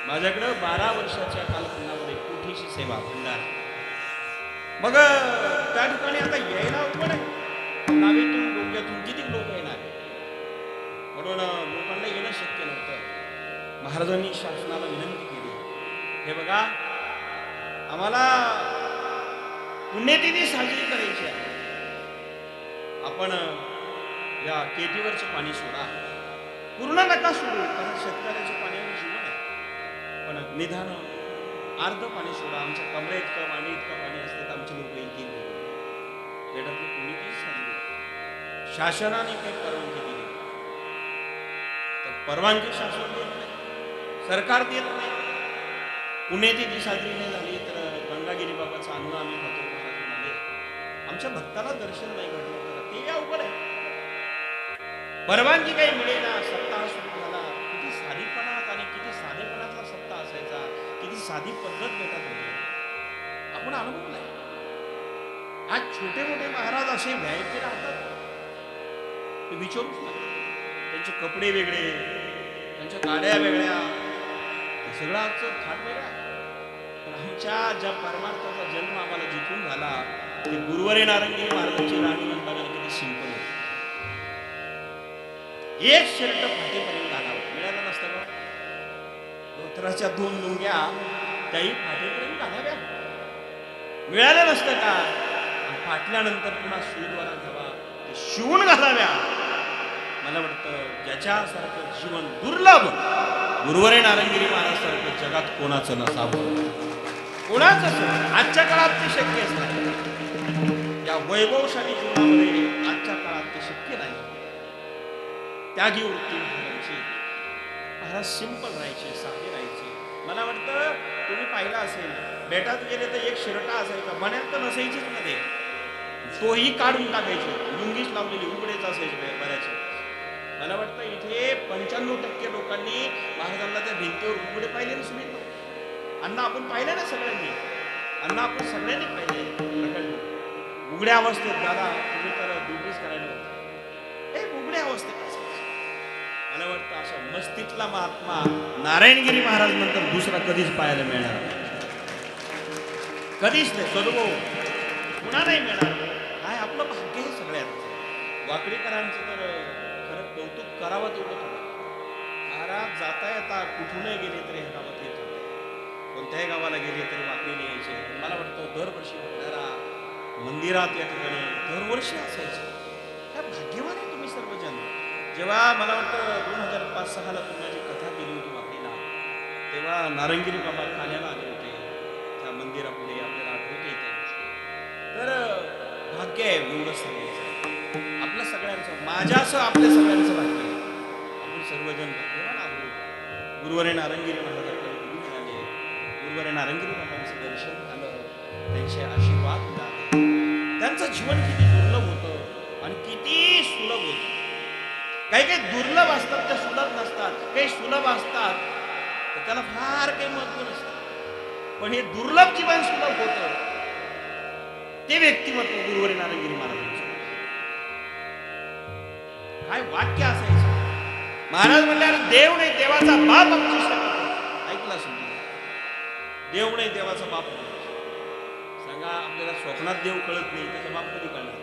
माझ्याकडं 12 वर्षाच्या कालखंडामध्ये कोठीची सेवा भंडारा. मग त्या ठिकाणी आता यायला अवघड आहे, नावेतून डोंग्यातून किती लोक येणार, म्हणून लोकांना येणं शक्य नव्हतं. महाराजांनी शासनाला विनंती केली, हे बघा आम्हाला पुण्यतिथी साजरी करायची आहे, आपण या केटीवरचं पाणी सोडा, पूर्ण नका सोडू, कारण शेतकऱ्याच्या पाण्यावर जीवन आहे, पण निदान अर्ध पाणी सोडा, आमच्या कमरे इतकं मांडी इतकं पाणी असते तर आमचे लोक येतील. बेटातली पुण्यतिथी साजरी, शासनाने काही परवानगी दिली तर परवानगी शासन देत नाही, सरकार देत नाही. पुण्यतिथी साजरी नाही झाली तर गंगागिरी बाबाचं अन्न आम्ही खातो महाराजांमध्ये, आमच्या भक्ताला दर्शन नाही घडलं तर ते अवघड आहे. परवानगी काही मिळेना, सप्ताह सुरू झाला, किती साधीपणात आणि किती साधेपणातला सप्ताह असायचा, किती साधी पद्धत भेटत होती, आपण अनुभवलाय. आज छोटे मोठे महाराज असे व्यायचे राहतात ते विचारूच नका. त्यांचे कपडे वेगळे, त्यांच्या गाड्या वेगळ्या, हे सगळं आजचं थाट वेगळा. पण आमच्या ज्या परमार्थाचा जन्म आम्हाला जिथून झाला ते गुरुवरे नारंगी महाराजांची राणी म्हणताना किती सिंपल होत. एक शर्ट फाटेपर्यंत घालावं मिळालं नसतं का? धोत्राच्या 2 लुंग्या त्याही फाटेपर्यंत घालाव्या मिळालं नसतं का? आणि फाटल्यानंतर पुन्हा सुईद्वारा घ्यावा, ते शिवून घालाव्या. मला वाटतं ज्याच्यासारखं जीवन दुर्लभ गुरुवरे नारंगिरी महाराज सारखं जगात कोणाचं नसावं, कोणाचं. आजच्या काळात ते शक्य असतं. या वैभवशाली जीवनामध्ये आजच्या काळात ते शक्य नाही. त्यागी वृत्ती महाराजांची. महाराज सिंपल राहायचे, साधे राहायचे. मला वाटतं तुम्ही पाहिलं असेल, बेटात गेले तर एक शिरटा असायचा, बन्यात तर नसायचीच मध्ये, तोही काढून टाकायचे, लुंगीच लावलेली उघडेच असायचे बऱ्याच. मला वाटतं इथे 95% लोकांनी महाराजांना त्या भिंतीवर उघडे पाहिले ना. सुनील अण्णा आपण पाहिलं ना सगळ्यांनी, अण्णा आपण सगळ्यांनी पाहिले उघड्या अवस्थेत. दादा तुम्ही तर ड्युटीज करायला होते, हे उघड्या अवस्थेत असायचे. मला वाटतं अशा मस्तीतला महात्मा नारायणगिरी महाराज नंतर दुसरा कधीच पाहायला मिळणार नाही. कधीच नाही. सदुभाऊ पुन्हा नाही मिळणार. काय आपलं भाग्य हे सगळ्यात. वाकडीकरांचं तर खरं कौतुक करावं तेवढं थोडं. महाराज जाता येता कुठूनही गेले तरी ह्या गावात येत होते, कोणत्याही गावाला गेले तरी वाकडीने यायचे. मला वाटतं दरवर्षी भंडारा मंदिरात या ठिकाणी दरवर्षी असायचे. काय भाग्यवान आहे तुम्ही सर्वजण. जेव्हा मला वाटतं 2005-06 तुम्ही माझी कथा केली होती वाकडीला, तेव्हा नारंगिरी बाबा ठाण्याला आले होते त्या मंदिरापुढे. आपल्याला आठवते त्या गोष्टी. तर भाग्य आहे एवढं सांगायचं आपलं सगळ्यांचं, माझ्यासह आपल्या सगळ्यांचं भाग्य आहे. आपण सर्वजन भाग्यवान आहोत. गुरुवरे नारंगिरी महाराजांकडे गुरु मिळाले, गुरुवरे नारंगिरी बाबांचं दर्शन झालं, त्यांचे आशीर्वाद मिळाले. त्यांचं जीवन किती दुर्लभ होतं आणि किती सुलभ होतं. काही काही दुर्लभ असतात त्या सुलभ नसतात, काही सुलभ असतात तर त्याला फार काही महत्व नसतं. पण हे दुर्लभ जीवन सुलभ होतं ते व्यक्तिमत्व गुरुवरे नारंगिरी महाराजांचं. काय वाक्य असायचं. महाराज म्हणल्यावर देव नाही देवाचा बाप आमची सेवा करतो. ऐकलं असेल देव नाही देवाचा बाप. सांगा आपल्याला स्वप्नात देव कळत नाही, त्याचा बाप कधी कळणार.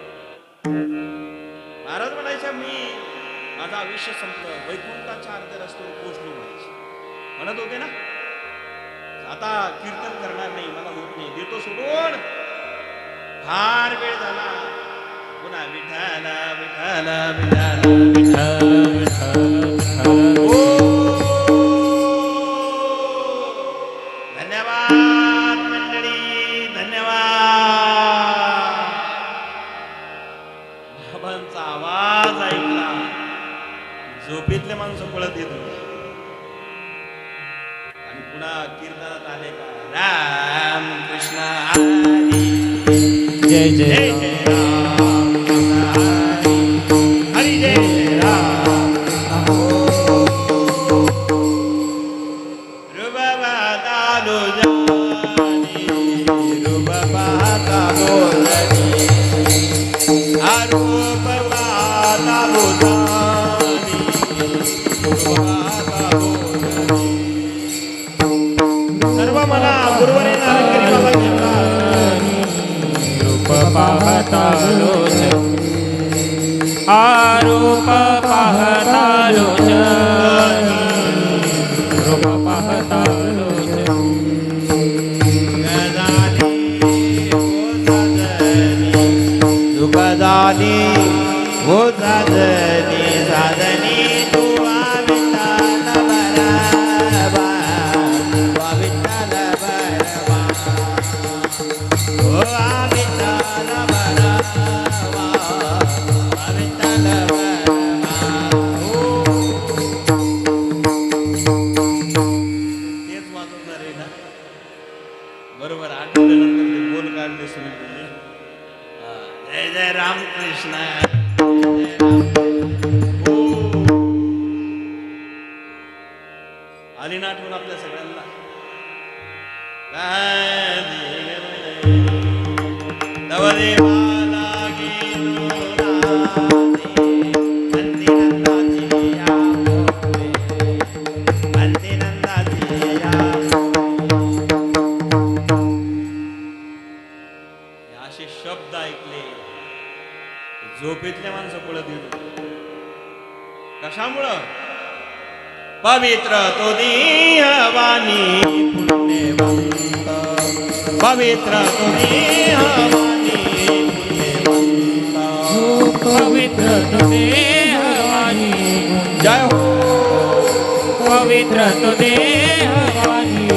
महाराज म्हणायच्या मी माझं आयुष्य संपलं, वैकुंठाच्या अर्ध्या रस्त्यावर पोहोचलो म्हणायचे. म्हणत होते ना, आता कीर्तन करणार नाही, मला होत नाही, देतो सोडून. फार वेळ झाला, पुन्हा विठाल विठाल विठाल धन्यवाद मंडळी, धन्यवाद. बाबांचा आवाज ऐकला, झोपेतले माणसं पळत येत होते. आणि पुन्हा कीर्तनात आले का, राम कृष्ण हरी जय जय जय राम हरी जय जय राम. रुबाबा दालो जानी, रुबाबा दालो जानी, आरूबाबा दालो जानी, रुबाबा दालो जानी. सर्व मला गुरुवरे नारंगिरी बाबा पाहता लोचन, आरूप पाहता लोचन, रूप पाहता लोचन. दुःखदानी हो साधनी साधनी तू विठ्ठल बरबा, विठ्ठल बरबा, हो विठ्ठल बरबा, विठ्ठल बरबा. तेच वाजवणार आहे ना बरोबर. आठवल्यानंतर ते बोल काढले सुनील बोलले, जय जय रामकृष्ण जय राम. आली ना आठवण आपल्या सगळ्यांना. नवदेवा कशामुळं पवित्र तो देहवानी पुण्यवंत पवित्र तो देहवानी पुण्यवंत पवित्र तुझे हवानी जय हो पवित्र तुझे हवानी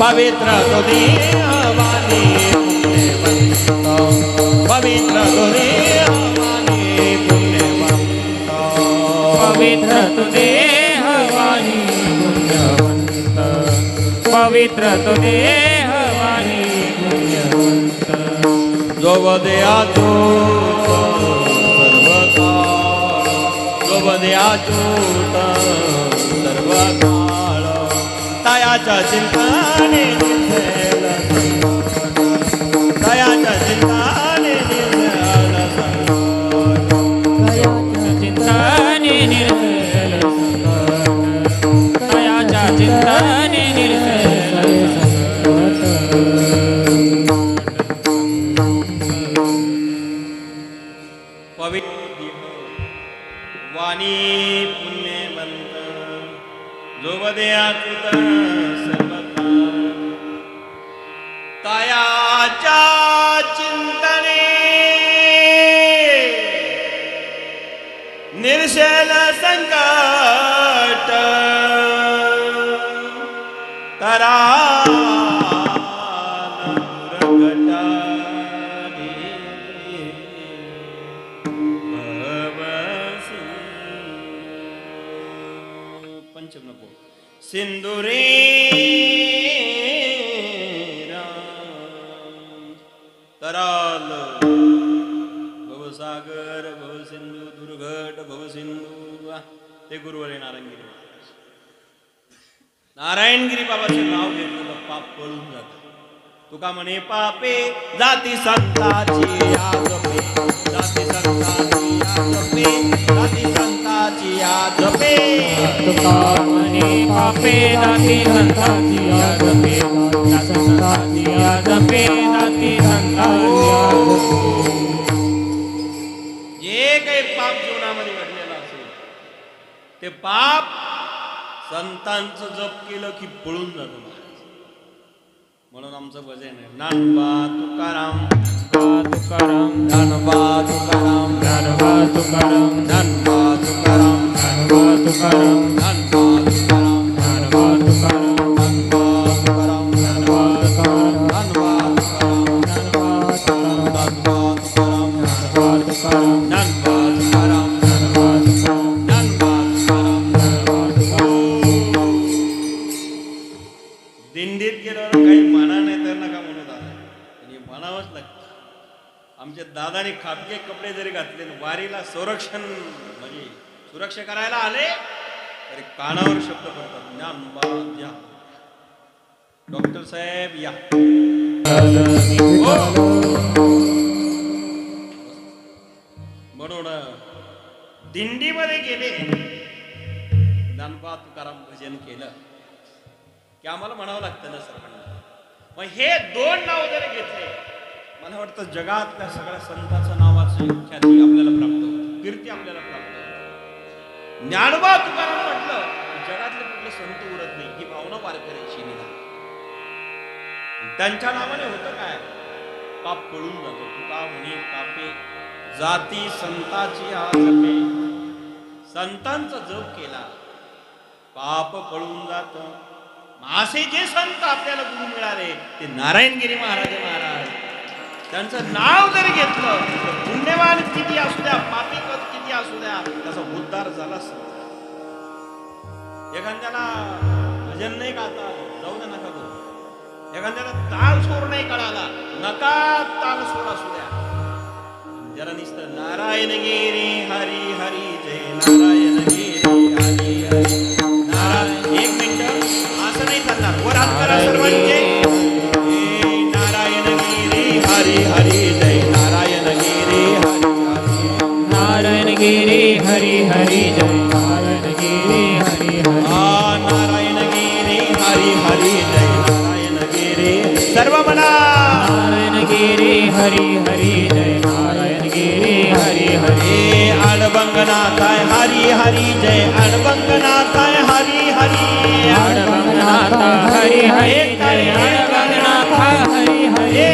पवित्र तो देहवानी पुण्यवंत पवित्र तो देहवानी पुण्यवंत पवित्र तुझे हवानी पुण्यवंत पवित्र तुझे हवानी पुण्यवंत जो वदयाचो जो वदयाचूत सर्व काळ तयाच्या चिंताने निर्भेल तयाच्या चिंताने निर्भेल चिंताने निर्भेल तयाच्या चिंताने निर्भेल पवित्र वाणी पुण्यवंत जो वदयाचूत सर्व तयाच्या चिंतने निर्शल संकट तरा पंचम नको सिंदुरे तराल भवसागर भवसिंधू दुर्घट भवसिंधू ते गुरुवरे नारायणगिरी नारायणगिरी बाबाचे नाव घेतलं पाप पळून जात तुका म्हणे पापे जाती संताची याजपे जाती संताची याजपे जाती संताची याजपे तुका म्हणे पापे दाती संताची याजपे संताची याजपे दाती संताची जे काही पाप जीवनामध्ये घडलेलं असेल ते पाप संतांचं जप केलं की पळून जातं म्हणून आमचं भजन आहे ज्ञानोबा तुकाराम तुकाराम ज्ञानोबा तुकाराम ज्ञानोबा तुकाराम ज्ञानोबा तुकाराम ज्ञानोबा तुकाराम ज्ञानोबा तुकाराम ज्ञानोबा तुकाराम ज्ञानोबा तुकाराम ज्ञानोबा तुकाराम ज्ञानोबा तुकाराम ज्ञानोबा तुकाराम ज्ञानोबा तुकाराम ज्ञानोबा ज्ञानोबा तुकाराम तुकाराम ज्ञानोबा तुकाराम ज्ञानोबा तुकाराम ज्ञानोबा तुकाराम दिंडीत गेल्यावर काही म्हणा नाही तर नका म्हणू दादा आणि म्हणावंच लागतं आमच्या दादाने खापके कपडे जरी घातले वारीला संरक्षण म्हणजे सुरक्षा करायला आले तरी कानावर शब्द पडतात ज्ञानोबा या डॉक्टर साहेब या हो. म्हणून दिंडीमध्ये गेले ज्ञानोबा तुकाराम भजन केलं की आम्हाला म्हणावं लागतं ना सर्वांना मग हे दोन नाव जरी घेतले मला वाटतं जगातल्या सगळ्या संतांच्या नावाची ख्याती आपल्याला प्राप्त होते कीर्ती आपल्याला प्राप्त होते ज्ञानोबा तुकाराम म्हटलं जगातले कुठले संत उरत नाही ही भावना वारकऱ्याची निघा त्यांच्या नावाने होतं काय पाप पळून जातो तुका म्हणे पापे जाती संताची जपे संतांचा जप केला पाप पळून जात असे जे संत आपल्याला गुरु मिळाले ते नारायणगिरी महाराज त्यांचं नाव जरी घेतलं तर पुण्यवान किती असू द्या पापी किती असू द्या त्याचा उद्धार झालाच एखाद्याला भजन नाही गाता जाऊ दे नका करू एखाद्याला ताल सोर नाही कळाला नका ताल सोर असू द्या ज्याला नुसतं नारायणगिरी हरी हरी जय नारायणगिरी हरी हरी नारायण एक मिनिट असं नाही चालणार वर हात करा सर्वांचे नारायणगिरी हरी हरी जय नारायणगिरी हरी हरी नारायणगिरी हरी हरी जय नारायणगिरी हरी हरी नारायणगिरी हरी हरी जय नारायणगिरी सर्व म्हणा नारायणगिरी हरी हरी जय नारायणगिरी हरी हरी आडबंग हरी जय अडबंगनाथ हरी हरी अडबंगनाथ हरी हरी जय अडबंगनाथ हरी हरी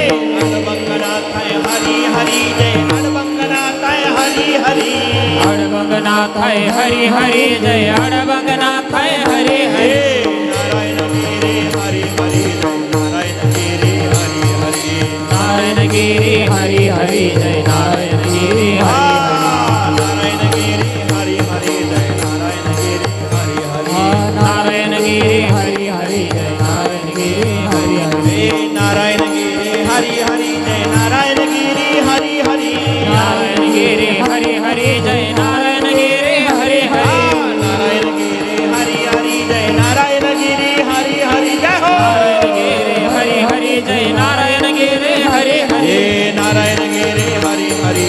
अडबंगनाथ हरी हरी जय अडबंगनाथ हरी हरी अडबंगनाथ हरी हरी जय अडबंगनाथ हरी हरी नारायण गिरी हरी हरी जय नारायण गिरी हरी हरी नारायण गिरी हरी हरी जय नारायण गिरी नारायण गिरी हरी हरी जय नारायण गिरी हरी हरी नारायण गिरी हरी हरी जय नारायण गिरी हरी हरी नारायण गिरी हरी हरी जय नारायण गिरी हरी हरी नारायण गिरी हरी हरी जय नारायण गिरी हरी हरी नारायण गिरी हरी हरी जय नारायण गिरी हरी हरी जय हो नारायण गिरी हरी हरी जय नारायण गिरी हरी हरी नारायण गिरी हरी हरी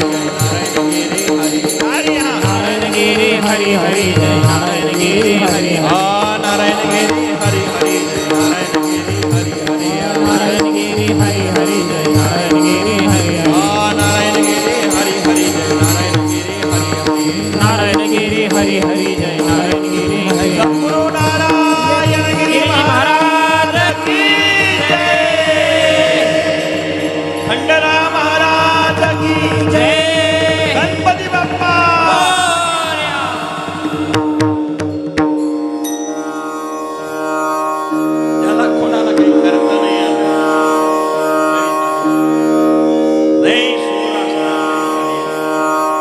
जय नारायण गिरी हरी हरी नारायण गिरी हरी हरी जय नारायण गिरी हरी हरी नारायण गिरी हरी हरी जय नारायण गिरी हरी हरी नारायण गिरी हरी हरी जय नारायण गिरी हरी हरी नारायण गिरी हरी हरी जय नारायण गिरी हरी हरी नारायण गिरी हरी हरी जय नारायण गिरी हरी हरी गुरु नारायण गिरी महाराज की जय खंडरा महाराज की जय गणपती बाप्पा ज्याला कोणाला काही करता नाही आलं नाही सूर असणार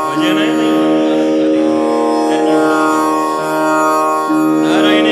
भजन नाही म्हणणार कधी. त्यांनी नारायण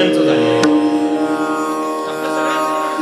सगळ्यांचं झालेलं आहे. आपलं सगळ्यांचं म्हणून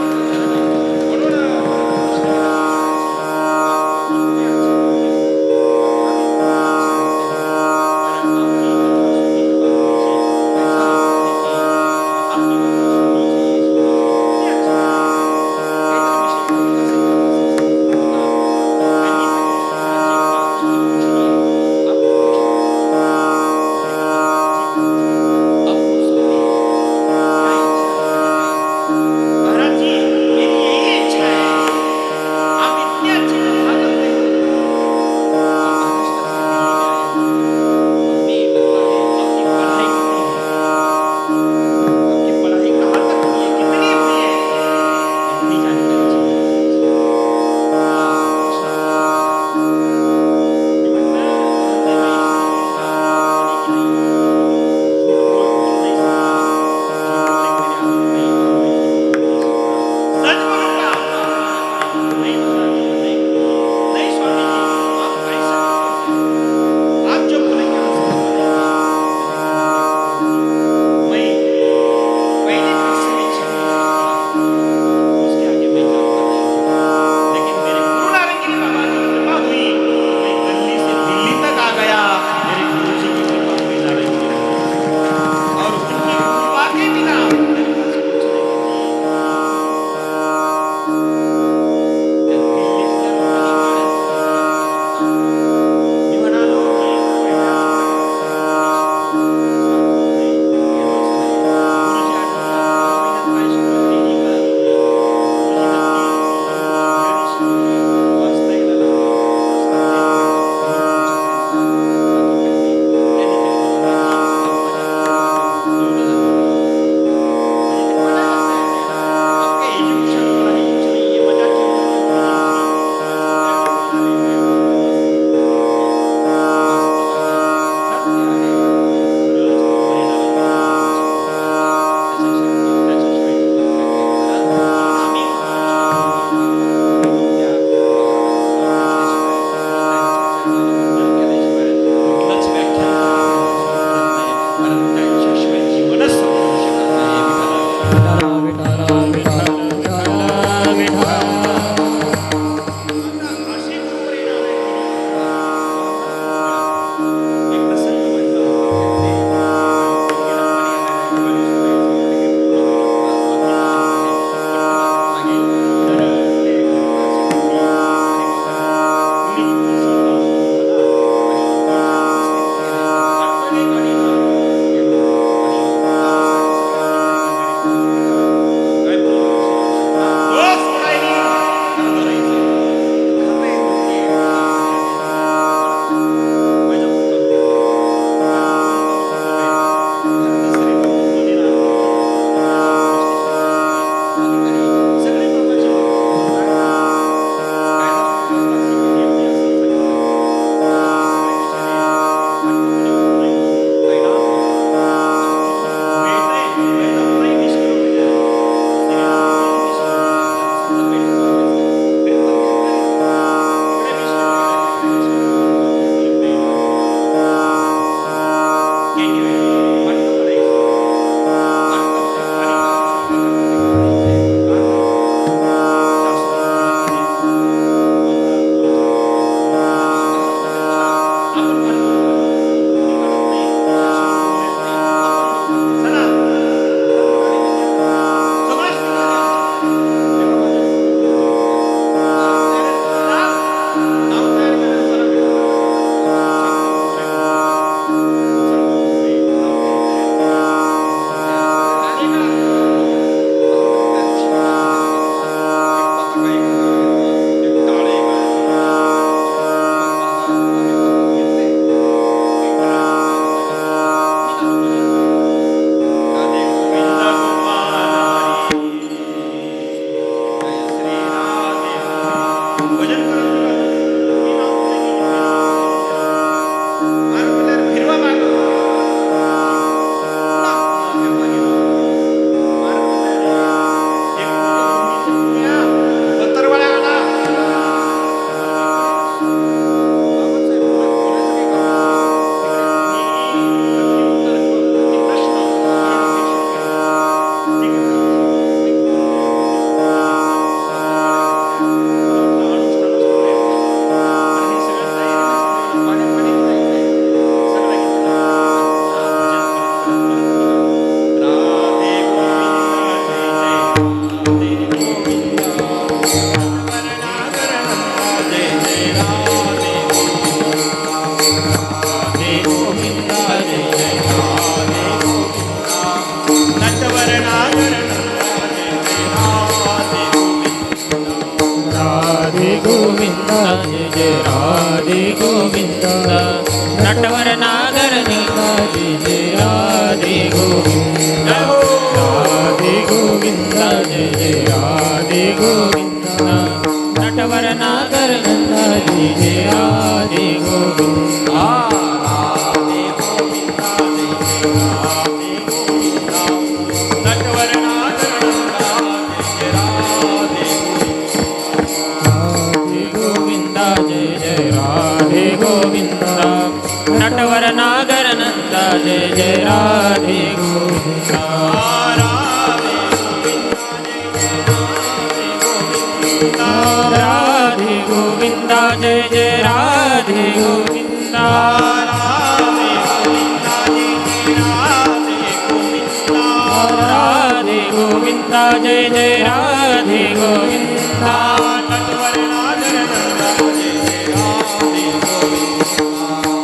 राधे गोविंद राधे गोविंद जय जय राधे गोविंद नटवर नागर नंदा जय जय राधे गोविंद राधे गोविंदा जय जय राधे गोविंदा नटवर नागर नंदा जय जय राधे गोविंदा जय जय राधे गोविंदा नटवर नागर नंदा जय जय राधे गोविंदा राधे गोविंदा जय जय राधे गोविंदा राधे गोविंदा जय जय राधे गोविंदा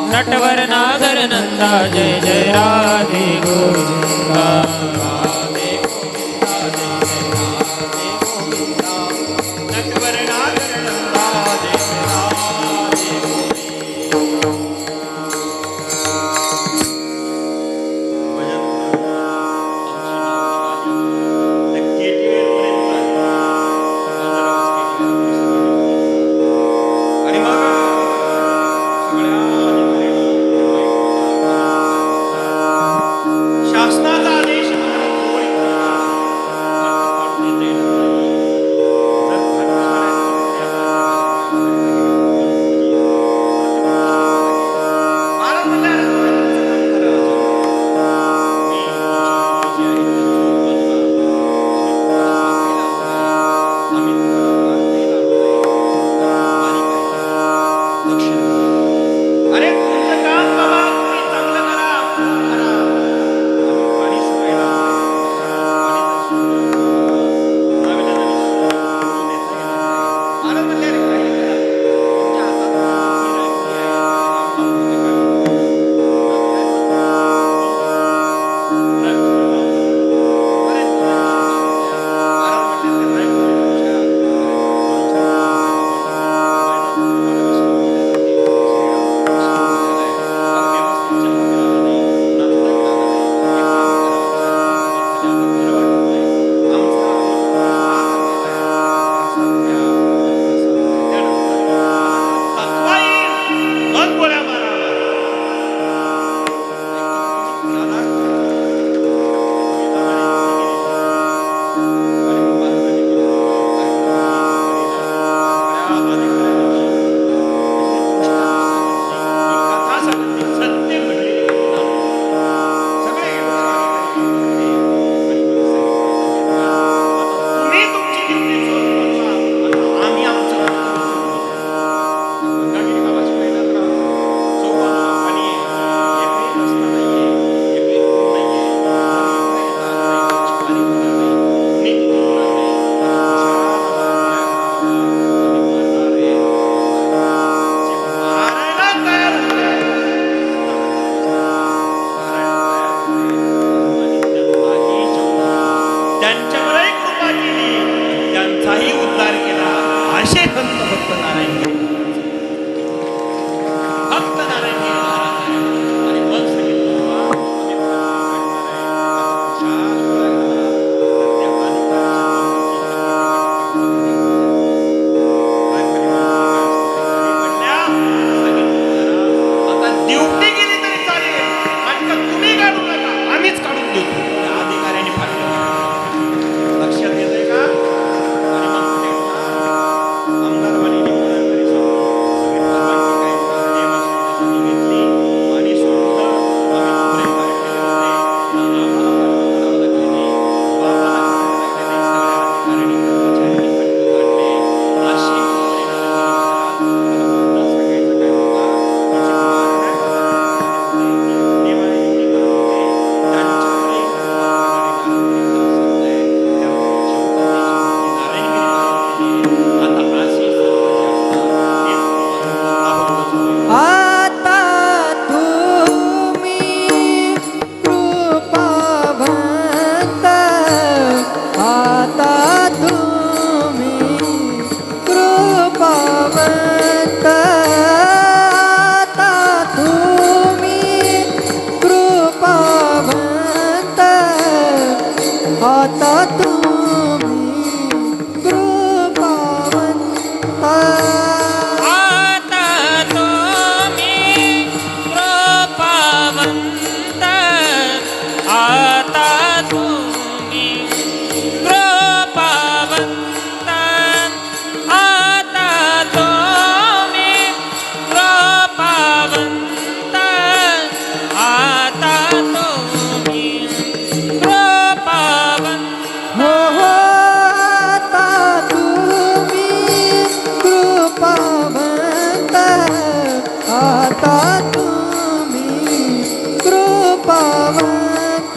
नटवर नागर नंदा जय जय राधे गोविंदा नटवर नागर नंदा जय जय राधे आणि मग सगळ्या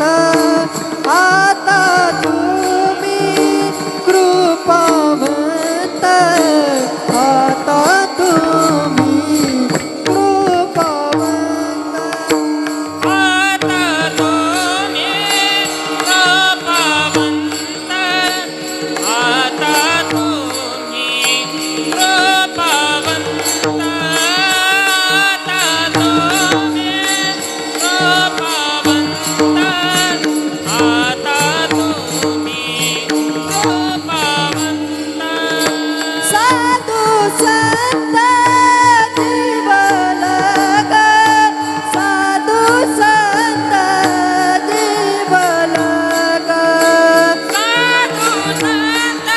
आता तुम्ही कृपावंत आता तुम्ही कृपावंत आता तुम्ही कृपावंत आता तुम्ही कृपावंत आता तुम्ही कृपावंत आता तुम्ही कृपावंत साधू संत जीवलग साधू संत जीवलग साधू संत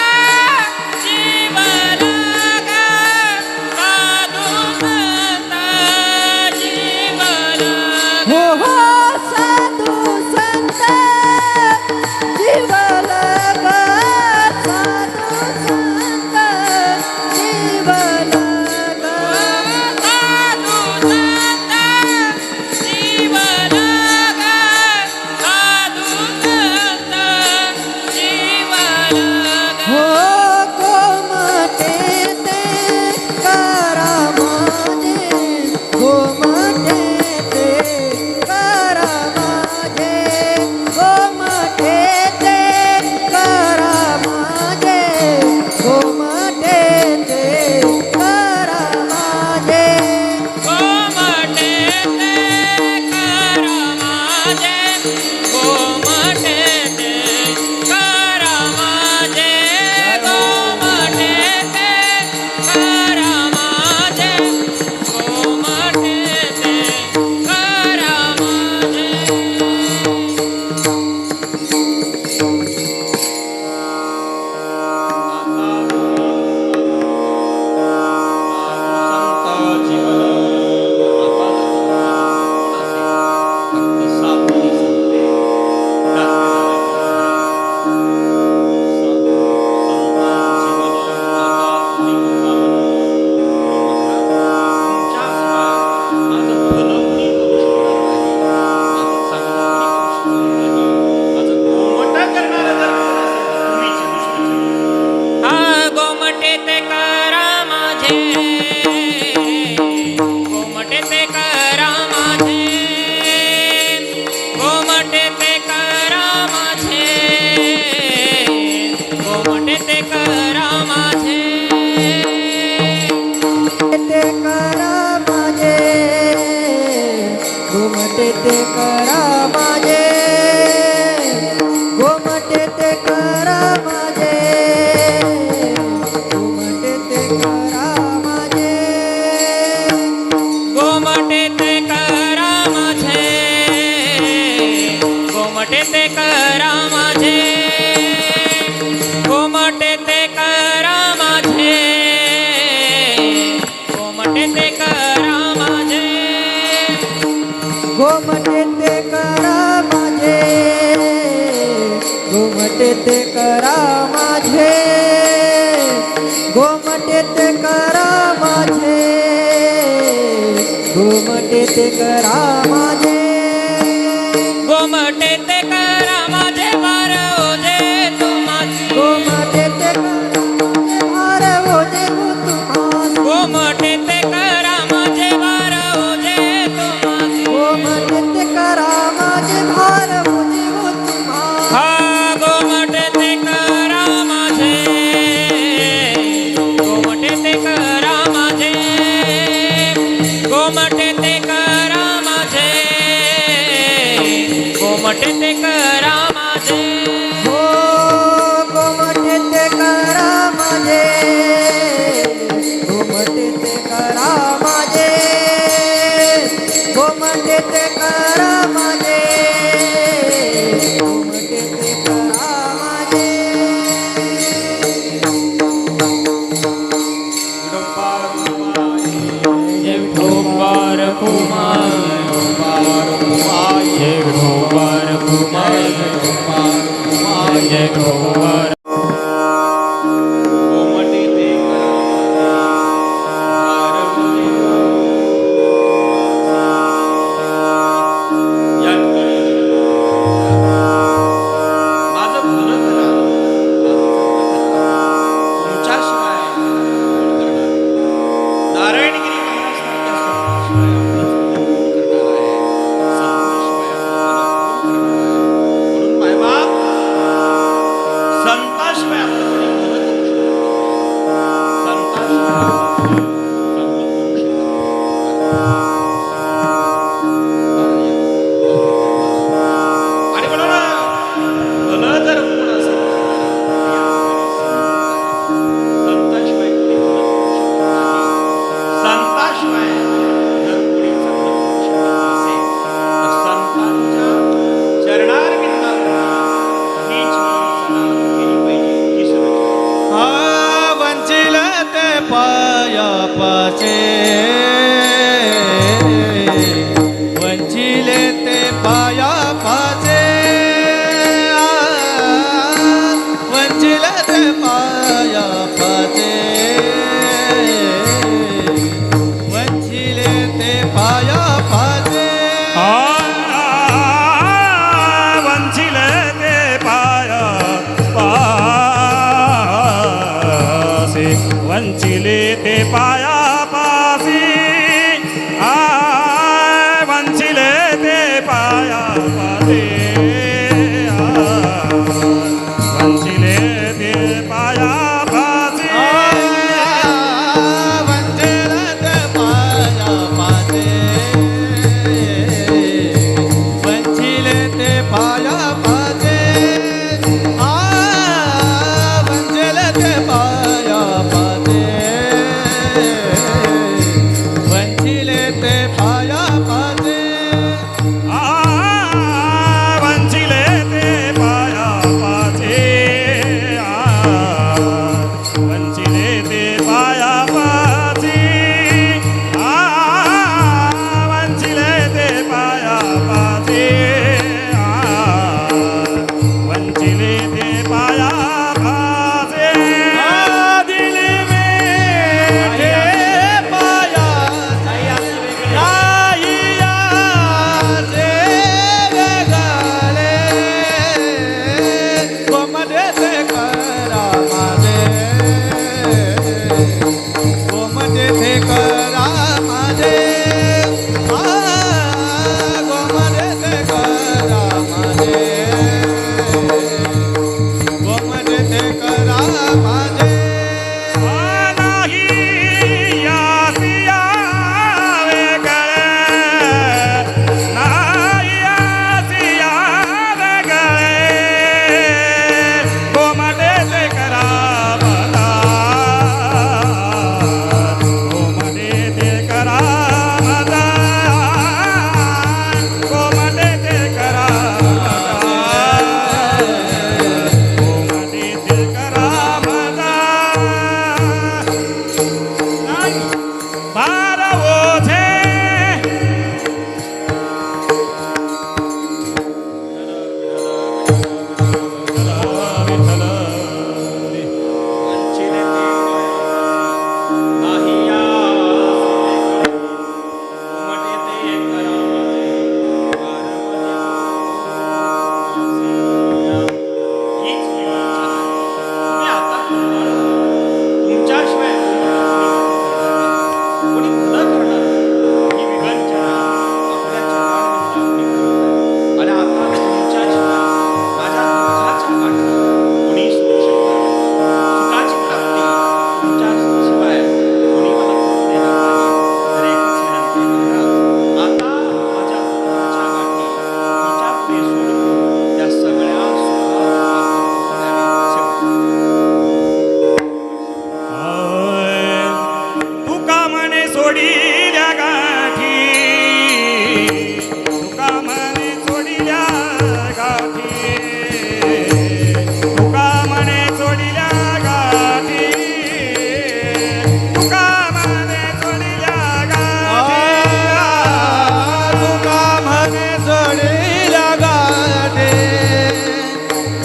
जीवलग साधू संत जीवलग हो हो साधू संत जीवलग साधू संत जीवलग साधू संत जीवलग साधू संत जीवलग हो गोमटे ते करा माझे गोमटे ते करा माझे गोमटे ते करा माझे गोमटे ते करा माझे गोमटे ते करा माझे गोमटे ते करा माझे गोमटे ते करा माझे गोमटे ते करा माझे संत जीवन फक्त साधू संते हा गोमटे ते करा माझे गोमटे ते करा माझे गोमटे ते करा माझे गोमटे ते करा माझे ते करा माझे गोमटे ते करा माझे गोमटे ते करा माझे गोमटे ते करा माझे गोमटे ते करा माझे गोमटे ते करा माझे गोमटे ते करा माझे गोमटे ते करा माझे गोमटे ते करा माझे गोमटे ते करा माझे गोमटे ते करा माझे गोमटे ते करा माझे गोमटे ते करा माझे वार ओझे तुम्हासी गोमटे ते करा माझे भार ओझे तुम्हास गोमटे ते करा माझे वार ओझे तुम्हासी गोमटे ते करा माझे भार ओझे तुम्हास हा गोमटे ते करा माझे गोमटे ते करा माझे गोमटे ते करा माझे गोमटे ते करा माझे हो गोमटे ते करा माझे गोमटे ते करा माझे गोमटे ते करा माझे गोमटे ते करा माझे जय विठोबार कुमार जय विठोबार कुमार जय विठोबार गोमटे ते करा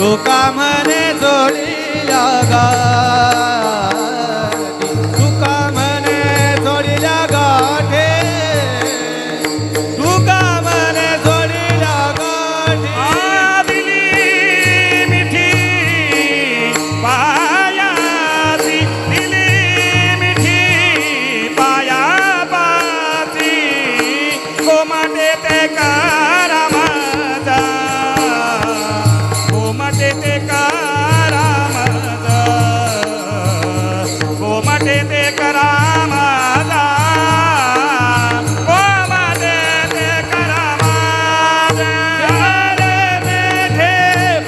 तुका म्हणे जोडील्या गाठी तुका म्हणे जोडील्या गाठी तुका म्हणे जोडील्या गाठी दिली मिठी पायाची दिली मिठी पायापाची कोमटे ते करा माझा कोमटे ते करा माझा कोमटे ते करा माझा कोमटे ते करा माझा रे मेठे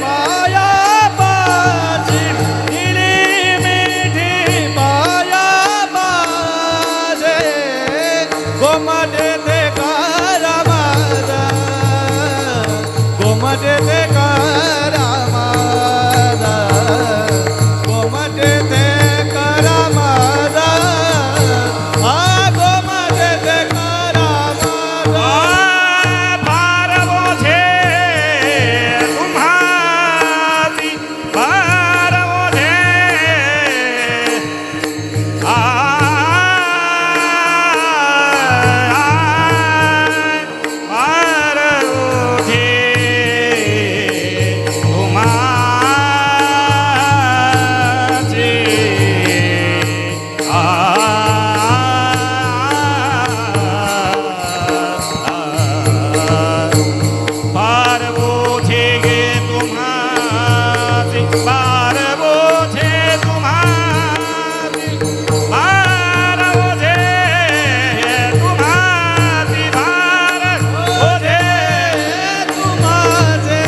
पाया पाची दिली मिठी पाया पाचे गोमटे ते करा माझा गोमटे ते करा माझा गोमटे ते करा माझा हा गोमटे ते करा माझा भार बोझे तुम्हारी भार बोझे भार बोझे बार बोझे गे तुम्हारे बार बोझे तुम्हारे बार बोझे तुम्हारी बार बोझे तुमाचे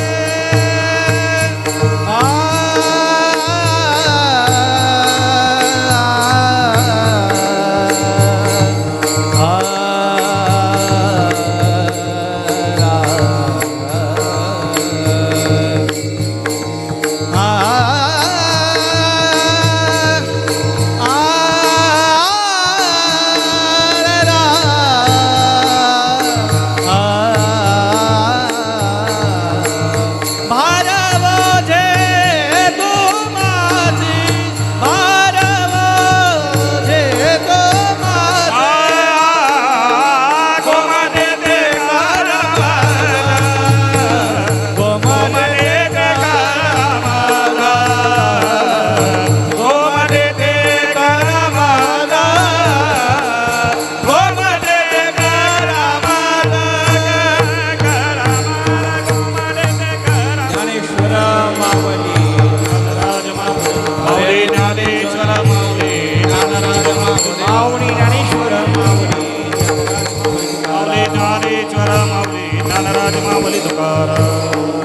भारवजे तुमाची भारवजे तुमाची गोमटे ते करा गोमटे ते करा गोमटे ते करा गोमटे ते करा ज्ञानेश्वर मावली ज्ञानराज मावली ज्ञानेश्वर मावली ज्ञानराज मावली ज्ञानेश्वर मावली ज्ञानेश्वर मावली ज्ञानराज मावली तुकाराम